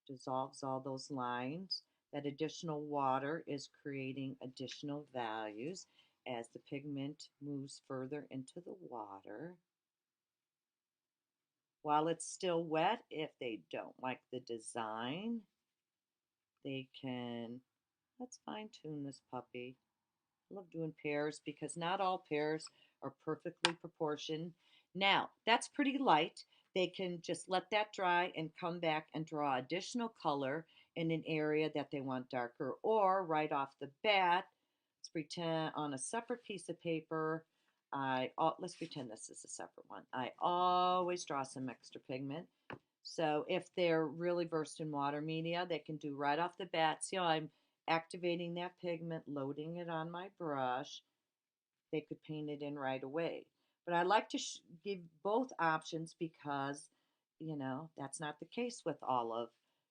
dissolves all those lines. That additional water is creating additional values as the pigment moves further into the water. While it's still wet, if they don't like the design, they can, let's fine tune this puppy. I love doing pears because not all pears are perfectly proportioned. Now, that's pretty light. They can just let that dry and come back and draw additional color in an area that they want darker, or right off the bat, let's pretend on a separate piece of paper, let's pretend this is a separate one. I always draw some extra pigment. So if they're really versed in water media, they can do right off the bat. See how I'm activating that pigment, loading it on my brush. They could paint it in right away. But I like to give both options, because, that's not the case with all of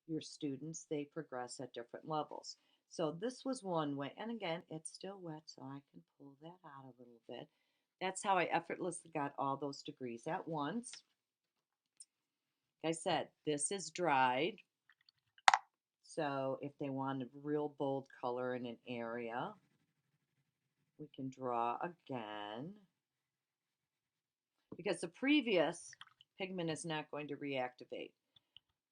your students. They progress at different levels. So this was one way. And again, it's still wet, so I can pull that out a little bit. That's how I effortlessly got all those degrees at once. Like I said, this is dried. So if they want a real bold color in an area, we can draw again, because the previous pigment is not going to reactivate.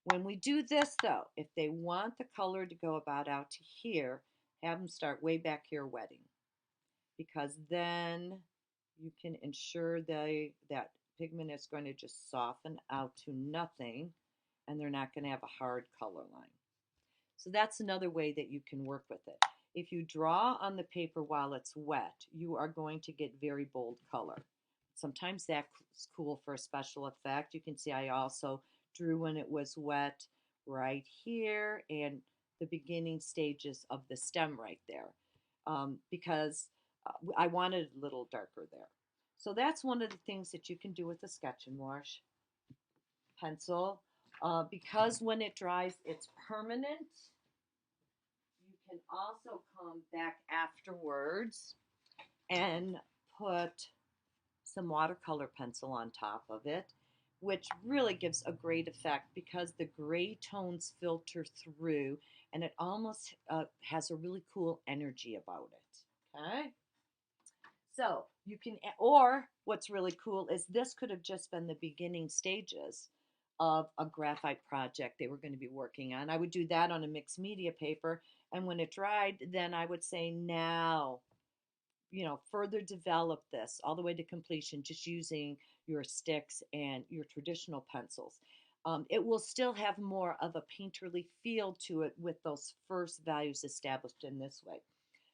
When we do this though, if they want the color to go about out to here, have them start way back here wetting, because then you can ensure that pigment is going to just soften out to nothing, and they're not going to have a hard color line. So that's another way that you can work with it. If you draw on the paper while it's wet, you are going to get very bold color. Sometimes that's cool for a special effect. You can see I also drew when it was wet right here, and the beginning stages of the stem right there, because I wanted a little darker there. So that's one of the things that you can do with the sketch and wash pencil. Because when it dries, it's permanent, you can also come back afterwards and put some watercolor pencil on top of it, which really gives a great effect because the gray tones filter through and it almost has a really cool energy about it. Okay. So you can, or what's really cool is this could have just been the beginning stages of a graphite project they were going to be working on. I would do that on a mixed media paper. And when it dried, then I would say, now, further develop this all the way to completion, just using your sticks and your traditional pencils. It will still have more of a painterly feel to it with those first values established in this way.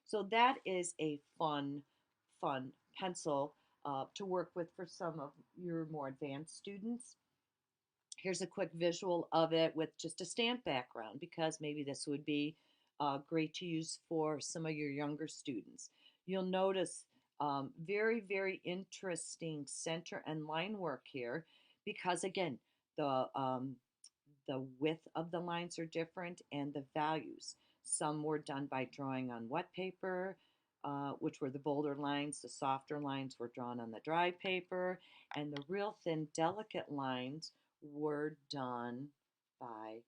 So that is a fun pencil to work with for some of your more advanced students. Here's a quick visual of it with just a stamp background because maybe this would be great to use for some of your younger students. You'll notice very, very interesting center and line work here because again, the width of the lines are different and the values. Some were done by drawing on wet paper, which were the bolder lines. The softer lines were drawn on the dry paper, and the real thin, delicate lines were done by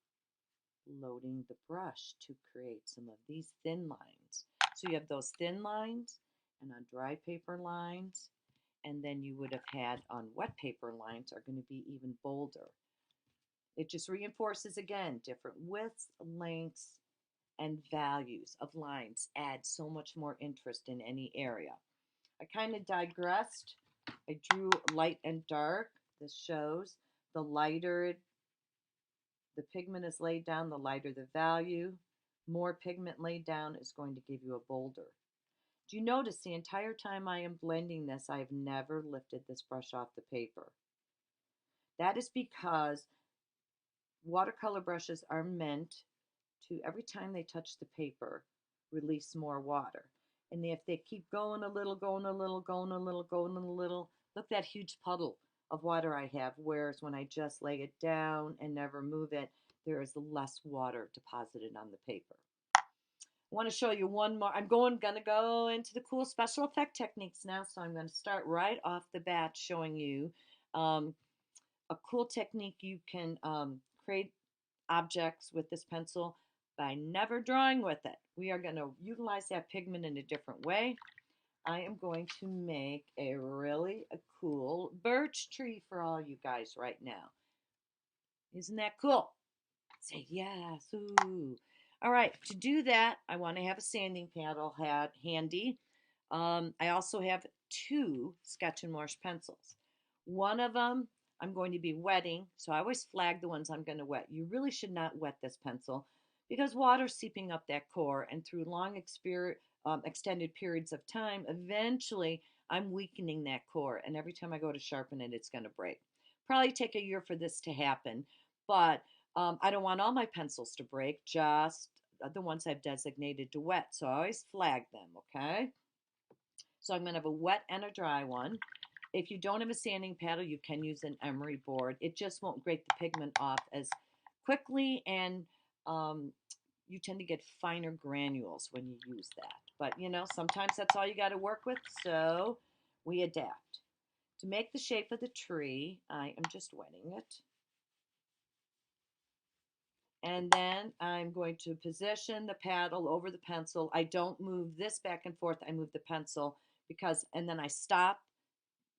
loading the brush to create some of these thin lines. So you have those thin lines and on dry paper lines, and then you would have had on wet paper lines are going to be even bolder. It just reinforces again different widths, lengths, and values of lines add so much more interest in any area. I kind of digressed. I drew light and dark. This shows the lighter the pigment is laid down, the lighter the value. More pigment laid down is going to give you a bolder. Do you notice the entire time I am blending this, I have never lifted this brush off the paper? That is because watercolor brushes are meant to, every time they touch the paper, release more water. And if they keep going a little, going a little, going a little, going a little, look at that huge puddle of water I have. Whereas when I just lay it down and never move it, there is less water deposited on the paper. I want to show you one more. I'm gonna go into the cool special effect techniques now. So I'm going to start right off the bat showing you a cool technique. You can create objects with this pencil by never drawing with it. We are going to utilize that pigment in a different way. I am going to make a really cool birch tree for all you guys right now. Isn't that cool? Say yes. Ooh. All right, to do that, I want to have a sanding paddle handy. I also have two Sketch and Morse pencils. One of them I'm going to be wetting, so I always flag the ones I'm going to wet. You really should not wet this pencil because water's seeping up that core, and through long extended periods of time, eventually I'm weakening that core, and every time I go to sharpen it, it's going to break. Probably take a year for this to happen, but I don't want all my pencils to break, just the ones I've designated to wet, so I always flag them, okay? So I'm going to have a wet and a dry one. If you don't have a sanding paddle, you can use an emery board. It just won't grate the pigment off as quickly, and you tend to get finer granules when you use that. But, sometimes that's all you got to work with, so we adapt. To make the shape of the tree, I am just wetting it. And then I'm going to position the paddle over the pencil. I don't move this back and forth. I move the pencil and then I stop,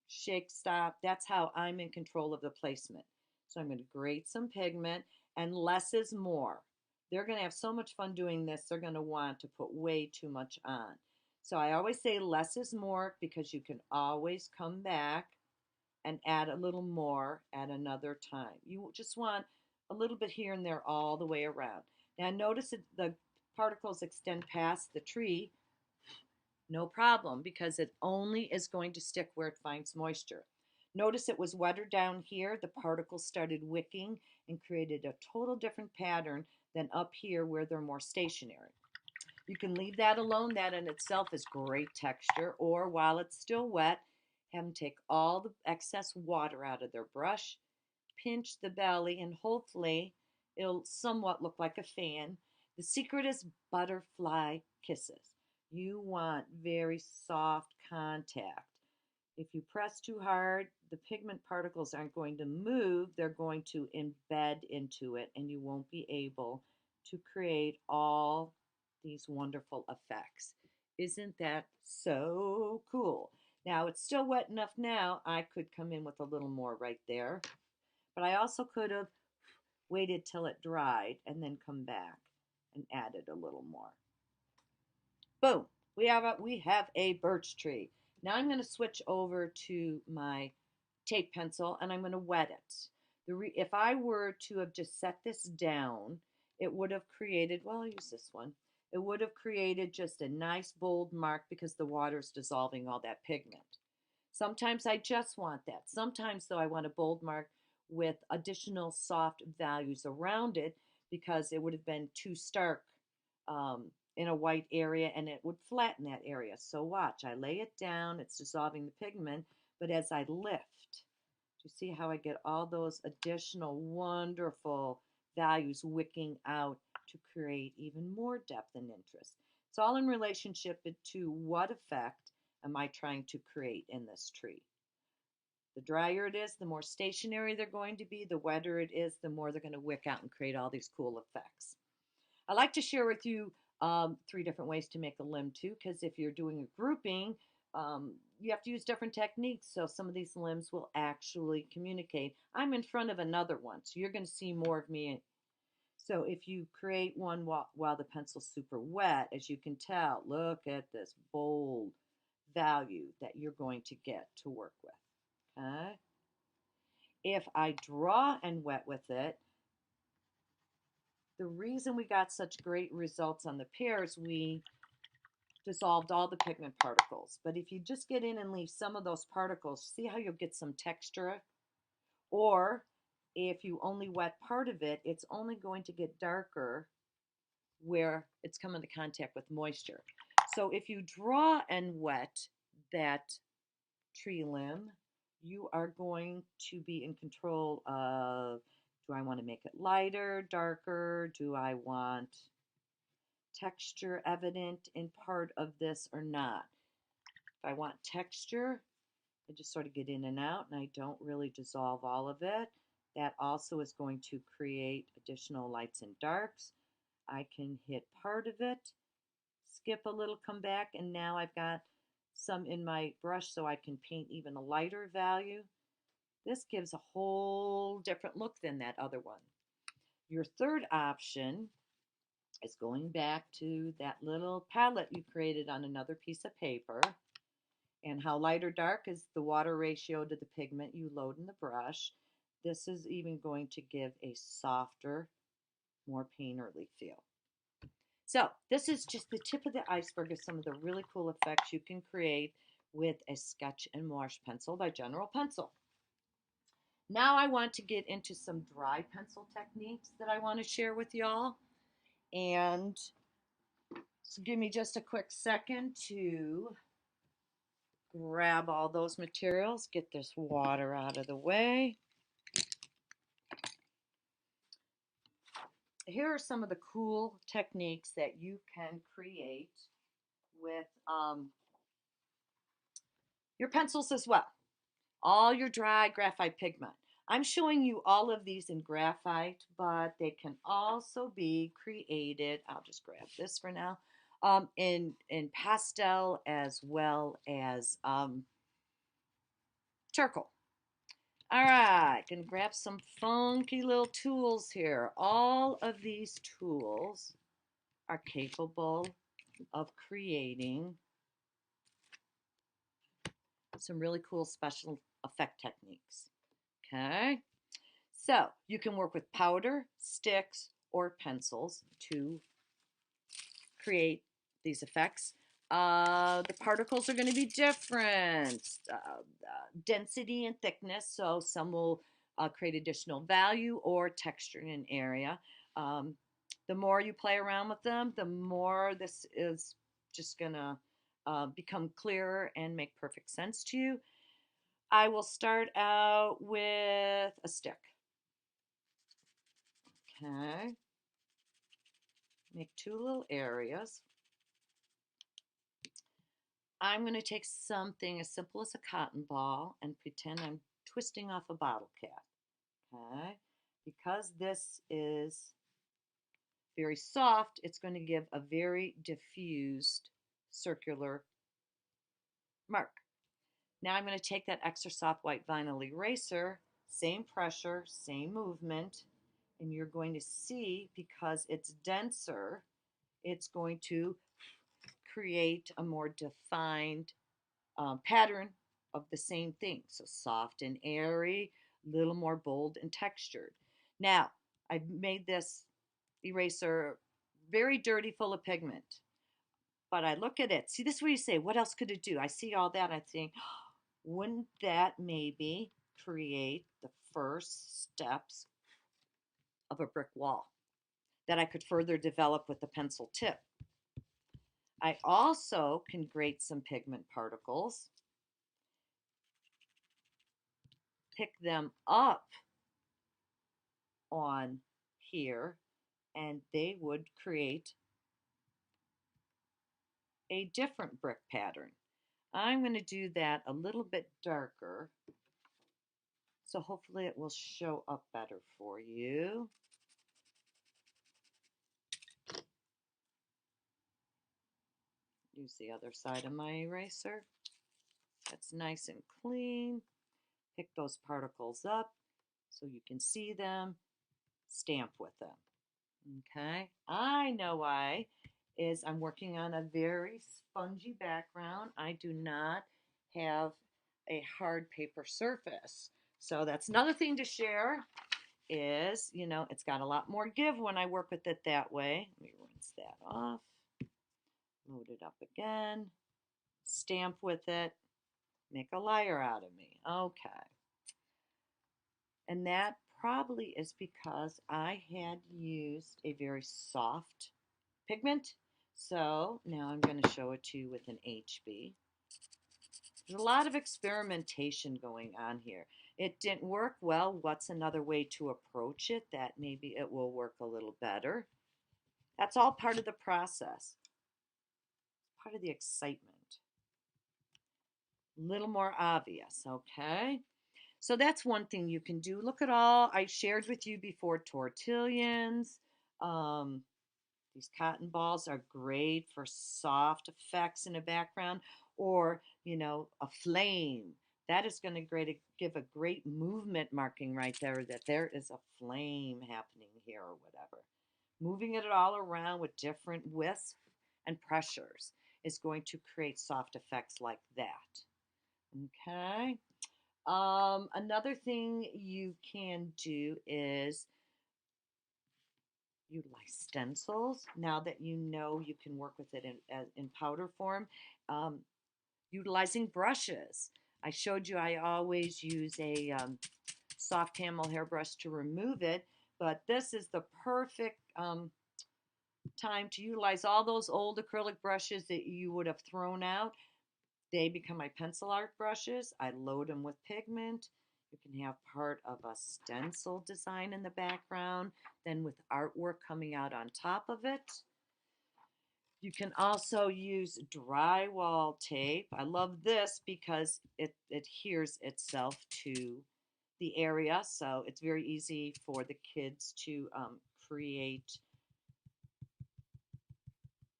shake, stop. That's how I'm in control of the placement. So I'm going to grate some pigment, and less is more. They're going to have so much fun doing this. They're going to want to put way too much on. So I always say less is more because you can always come back and add a little more at another time. You just want a little bit here and there all the way around. Now notice that the particles extend past the tree. No problem, because it only is going to stick where it finds moisture. Notice it was wetter down here. The particles started wicking and created a total different pattern than up here where they're more stationary. You can leave that alone. That in itself is great texture. Or while it's still wet, have them take all the excess water out of their brush, pinch the belly, and hopefully it'll somewhat look like a fan. The secret is butterfly kisses. You want very soft contact. If you press too hard, the pigment particles aren't going to move, they're going to embed into it, and you won't be able to create all these wonderful effects. Isn't that so cool? Now, it's still wet enough now. I could come in with a little more right there, but I also could have waited till it dried and then come back and added a little more. Boom, we have a birch tree. Now I'm going to switch over to my tape pencil and I'm going to wet it. If I were to have just set this down, it would have created, well, I'll use this one. It would have created just a nice bold mark because the water is dissolving all that pigment. Sometimes I just want that. Sometimes, though, I want a bold mark with additional soft values around it because it would have been too stark in a white area and it would flatten that area. So watch, I lay it down, it's dissolving the pigment, but as I lift, do you see how I get all those additional wonderful values wicking out to create even more depth and interest? It's all in relationship to what effect am I trying to create in this tree. The drier it is, the more stationary they're going to be. The wetter it is, the more they're going to wick out and create all these cool effects. I like to share with you 3 different ways to make a limb too, because if you're doing a grouping, you have to use different techniques. So some of these limbs will actually communicate. I'm in front of another one, so you're going to see more of me. So if you create one while the pencil's super wet, as you can tell, look at this bold value that you're going to get to work with. Okay? If I draw and wet with it, the reason we got such great results on the pears, we dissolved all the pigment particles. But if you just get in and leave some of those particles, see how you'll get some texture? Or if you only wet part of it, it's only going to get darker where it's come into contact with moisture. So if you draw and wet that tree limb, you are going to be in control of, do I want to make it lighter, darker? Do I want texture evident in part of this or not? If I want texture, I just sort of get in and out and I don't really dissolve all of it. That also is going to create additional lights and darks. I can hit part of it, skip a little, come back, and now I've got some in my brush so I can paint even a lighter value. This gives a whole different look than that other one. Your third option is going back to that little palette you created on another piece of paper, and how light or dark is the water ratio to the pigment you load in the brush. This is even going to give a softer, more painterly feel. So this is just the tip of the iceberg of some of the really cool effects you can create with a sketch and wash pencil by General Pencil. Now I want to get into some dry pencil techniques that I want to share with y'all. And so give me just a quick second to grab all those materials, get this water out of the way. Here are some of the cool techniques that you can create with your pencils as well. All your dry graphite pigment. I'm showing you all of these in graphite, but they can also be created, I'll just grab this for now, in pastel as well as charcoal. All right, can grab some funky little tools here. All of these tools are capable of creating some really cool special effect techniques. Okay, so you can work with powder, sticks, or pencils to create these effects. The particles are going to be different, density and thickness, so some will create additional value or texture in an area. The more you play around with them, the more this is just going to become clearer and make perfect sense to you. I will start out with a stick. Okay. Make two little areas. I'm going to take something as simple as a cotton ball and pretend I'm twisting off a bottle cap. Okay? Because this is very soft, it's going to give a very diffused circular mark. Now I'm going to take that extra soft white vinyl eraser, same pressure, same movement, and you're going to see, because it's denser, it's going to create a more defined pattern of the same thing. So soft and airy, a little more bold and textured. Now, I've made this eraser very dirty, full of pigment. But I look at it. See, this is where you say, what else could it do? I see all that. I think, wouldn't that maybe create the first steps of a brick wall that I could further develop with the pencil tip? I also can grate some pigment particles, pick them up on here, and they would create a different brick pattern. I'm going to do that a little bit darker, so hopefully it will show up better for you. Use the other side of my eraser. That's nice and clean. Pick those particles up so you can see them. Stamp with them. Okay, I know why. Is I'm working on a very spongy background. I do not have a hard paper surface. So that's another thing to share is, it's got a lot more give when I work with it that way. Let me rinse that off. Load it up again. Stamp with it. Make a liar out of me. Okay. And that probably is because I had used a very soft pigment. So now I'm going to show it to you with an HB. There's a lot of experimentation going on here. It didn't work well. What's another way to approach it that maybe it will work a little better? That's all part of the process, part of the excitement. A little more obvious, okay? So that's one thing you can do. Look at all I shared with you before, tortillions. Um, these cotton balls are great for soft effects in the background, or, a flame. That is going to give a great movement marking right there that there is a flame happening here or whatever. Moving it all around with different widths and pressures is going to create soft effects like that. Okay. Another thing you can do is utilize stencils. Now that you know you can work with it in powder form, um, utilizing brushes. I showed you I always use a soft camel hairbrush to remove it, but this is the perfect time to utilize all those old acrylic brushes that you would have thrown out. They become my pencil art brushes. I load them with pigment. You can have part of a stencil design in the background, then with artwork coming out on top of it. You can also use drywall tape. I love this because it adheres itself to the area, so it's very easy for the kids to create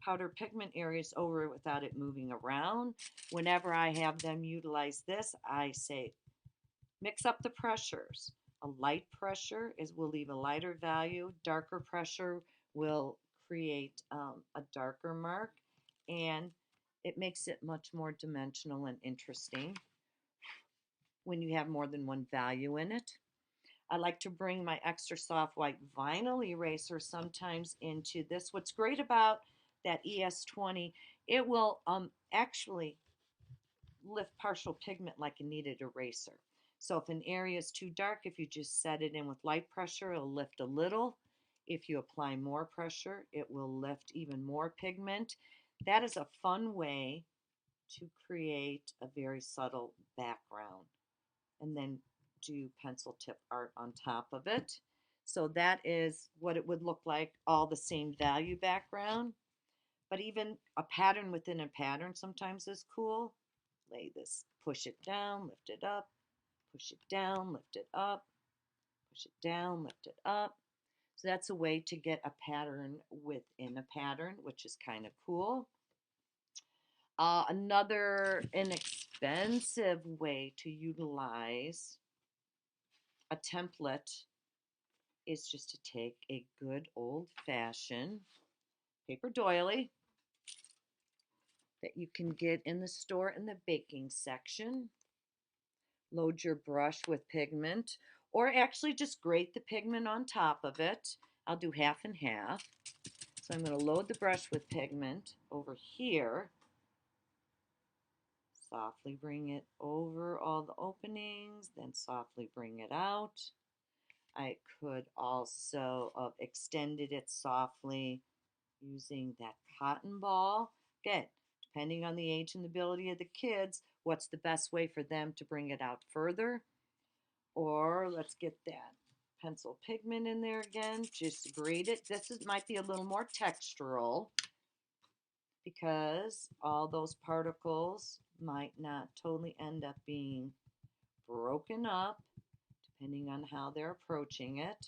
powder pigment areas over it without it moving around. Whenever I have them utilize this, I say mix up the pressures. A light pressure will leave a lighter value. Darker pressure will create a darker mark, and it makes it much more dimensional and interesting when you have more than one value in it. I like to bring my extra soft white vinyl eraser sometimes into this. What's great about that ES20, it will actually lift partial pigment like a kneaded eraser. So if an area is too dark, if you just set it in with light pressure, it'll lift a little. If you apply more pressure, it will lift even more pigment. That is a fun way to create a very subtle background and then do pencil tip art on top of it. So that is what it would look like, all the same value background. But even a pattern within a pattern sometimes is cool. Lay this, push it down, lift it up, push it down, lift it up, push it down, lift it up. So that's a way to get a pattern within a pattern, which is kind of cool. Another inexpensive way to utilize a template is just to take a good old-fashioned paper doily that you can get in the store in the baking section. Load your brush with pigment, or actually just grate the pigment on top of it. I'll do half and half. So I'm going to load the brush with pigment over here. Softly bring it over all the openings, then softly bring it out. I could also have extended it softly using that cotton ball. Again, depending on the age and the ability of the kids, what's the best way for them to bring it out further? Or let's get that pencil pigment in there again, just grate it. Might be a little more textural because all those particles might not totally end up being broken up depending on how they're approaching it.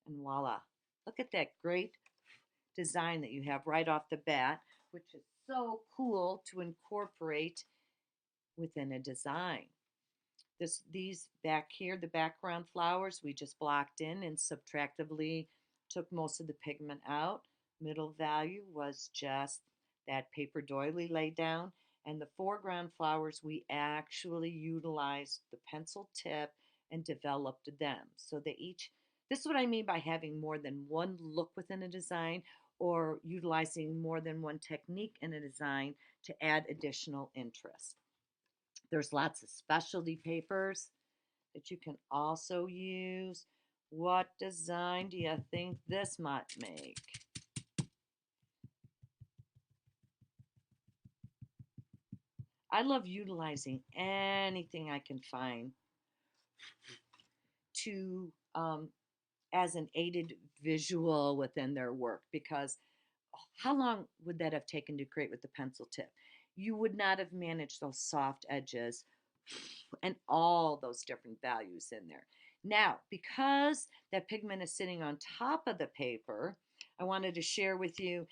And voila, look at that great design that you have right off the bat, which is so cool to incorporate within a design. These back here, the background flowers, we just blocked in and subtractively took most of the pigment out. Middle value was just that paper doily laid down. And the foreground flowers, we actually utilized the pencil tip and developed them. So this is what I mean by having more than one look within a design, or utilizing more than one technique in a design to add additional interest. There's lots of specialty papers that you can also use. What design do you think this might make? I love utilizing anything I can find to as an aided visual within their work, because how long would that have taken to create with the pencil tip? You would not have managed those soft edges and all those different values in there. Now, because that pigment is sitting on top of the paper, I wanted to share with you,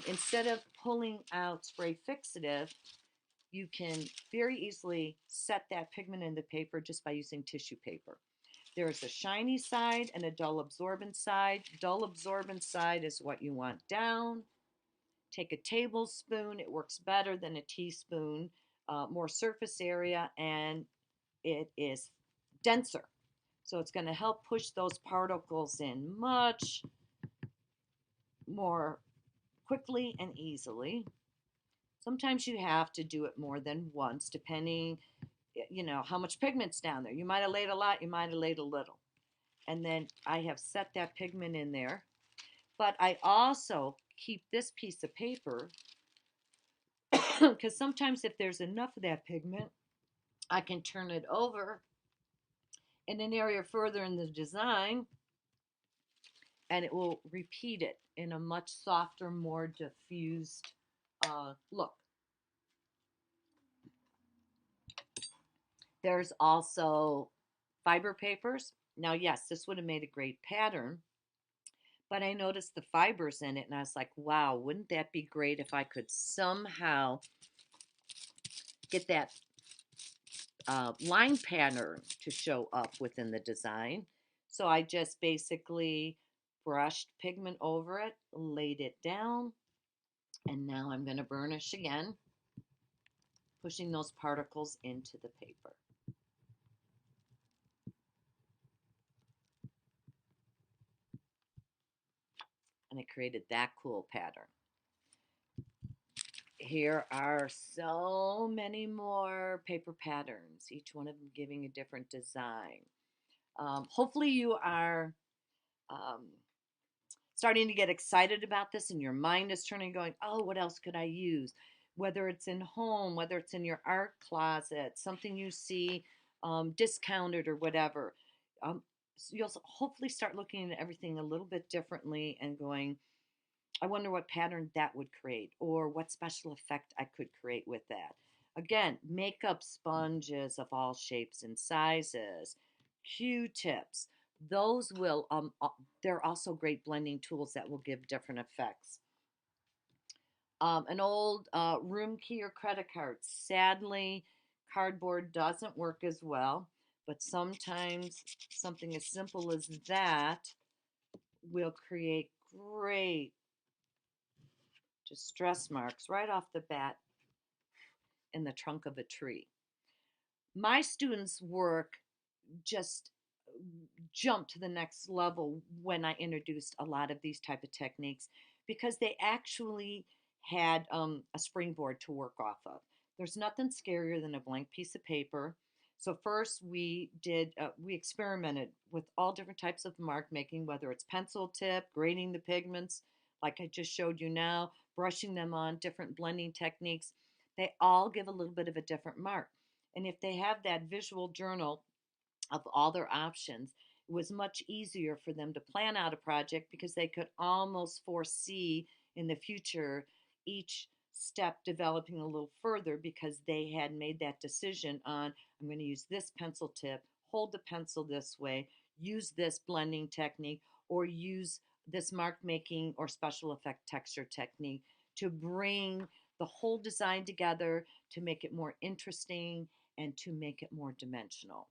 instead of pulling out spray fixative, you can very easily set that pigment in the paper just by using tissue paper. There's a shiny side and a dull absorbent side. Dull absorbent side is what you want down. Take a tablespoon, it works better than a teaspoon, more surface area, and it is denser. So it's going to help push those particles in much more quickly and easily. Sometimes you have to do it more than once, depending, how much pigment's down there. You might have laid a lot, you might have laid a little. And then I have set that pigment in there. But I also keep this piece of paper because sometimes if there's enough of that pigment, I can turn it over in an area further in the design, and it will repeat it in a much softer, more diffused look. There's also fiber papers. Now, yes, this would have made a great pattern, but I noticed the fibers in it, and I was like, wow, wouldn't that be great if I could somehow get that line pattern to show up within the design. So I just basically brushed pigment over it, laid it down, and now I'm going to burnish again, pushing those particles into the paper. And I created that cool pattern. Here are so many more paper patterns, each one of them giving a different design. Hopefully you are starting to get excited about this and your mind is turning, going, oh, what else could I use? Whether it's in home, whether it's in your art closet, something you see discounted or whatever. So you'll hopefully start looking at everything a little bit differently and going, I wonder what pattern that would create or what special effect I could create with that. Again, makeup sponges of all shapes and sizes, Q-tips. Those will, they're also great blending tools that will give different effects. An old room key or credit card. Sadly, cardboard doesn't work as well, but sometimes something as simple as that will create great distress marks right off the bat in the trunk of a tree. My students' work just jumped to the next level when I introduced a lot of these type of techniques because they actually had a springboard to work off of. There's nothing scarier than a blank piece of paper. So first we experimented with all different types of mark making, whether it's pencil tip, grading the pigments, like I just showed you now, brushing them on, different blending techniques. They all give a little bit of a different mark. And if they have that visual journal of all their options, it was much easier for them to plan out a project because they could almost foresee in the future each step developing a little further because they had made that decision on, I'm going to use this pencil tip, hold the pencil this way, use this blending technique, or use this mark making or special effect texture technique to bring the whole design together to make it more interesting and to make it more dimensional.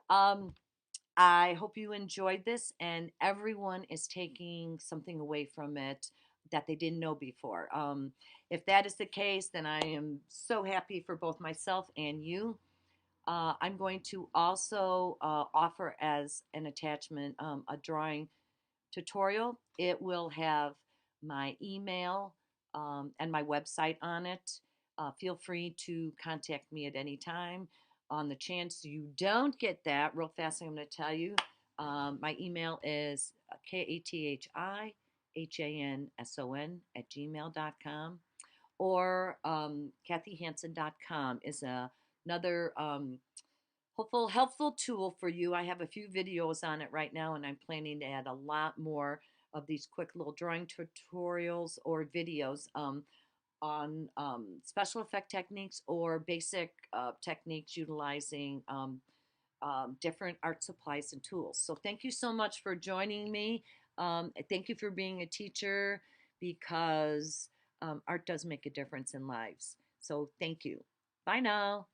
Um, I hope you enjoyed this and everyone is taking something away from it that they didn't know before. If that is the case, then I am so happy for both myself and you. I'm going to also offer as an attachment a drawing tutorial. It will have my email and my website on it. Feel free to contact me at any time. On the chance you don't get that, real fast, I'm going to tell you my email is kathihanson@gmail.com, or kathyhanson.com is another helpful tool for you. I have a few videos on it right now, and I'm planning to add a lot more of these quick little drawing tutorials or videos on special effect techniques or basic techniques utilizing different art supplies and tools. So thank you so much for joining me. Thank you for being a teacher because art does make a difference in lives. So thank you. Bye now.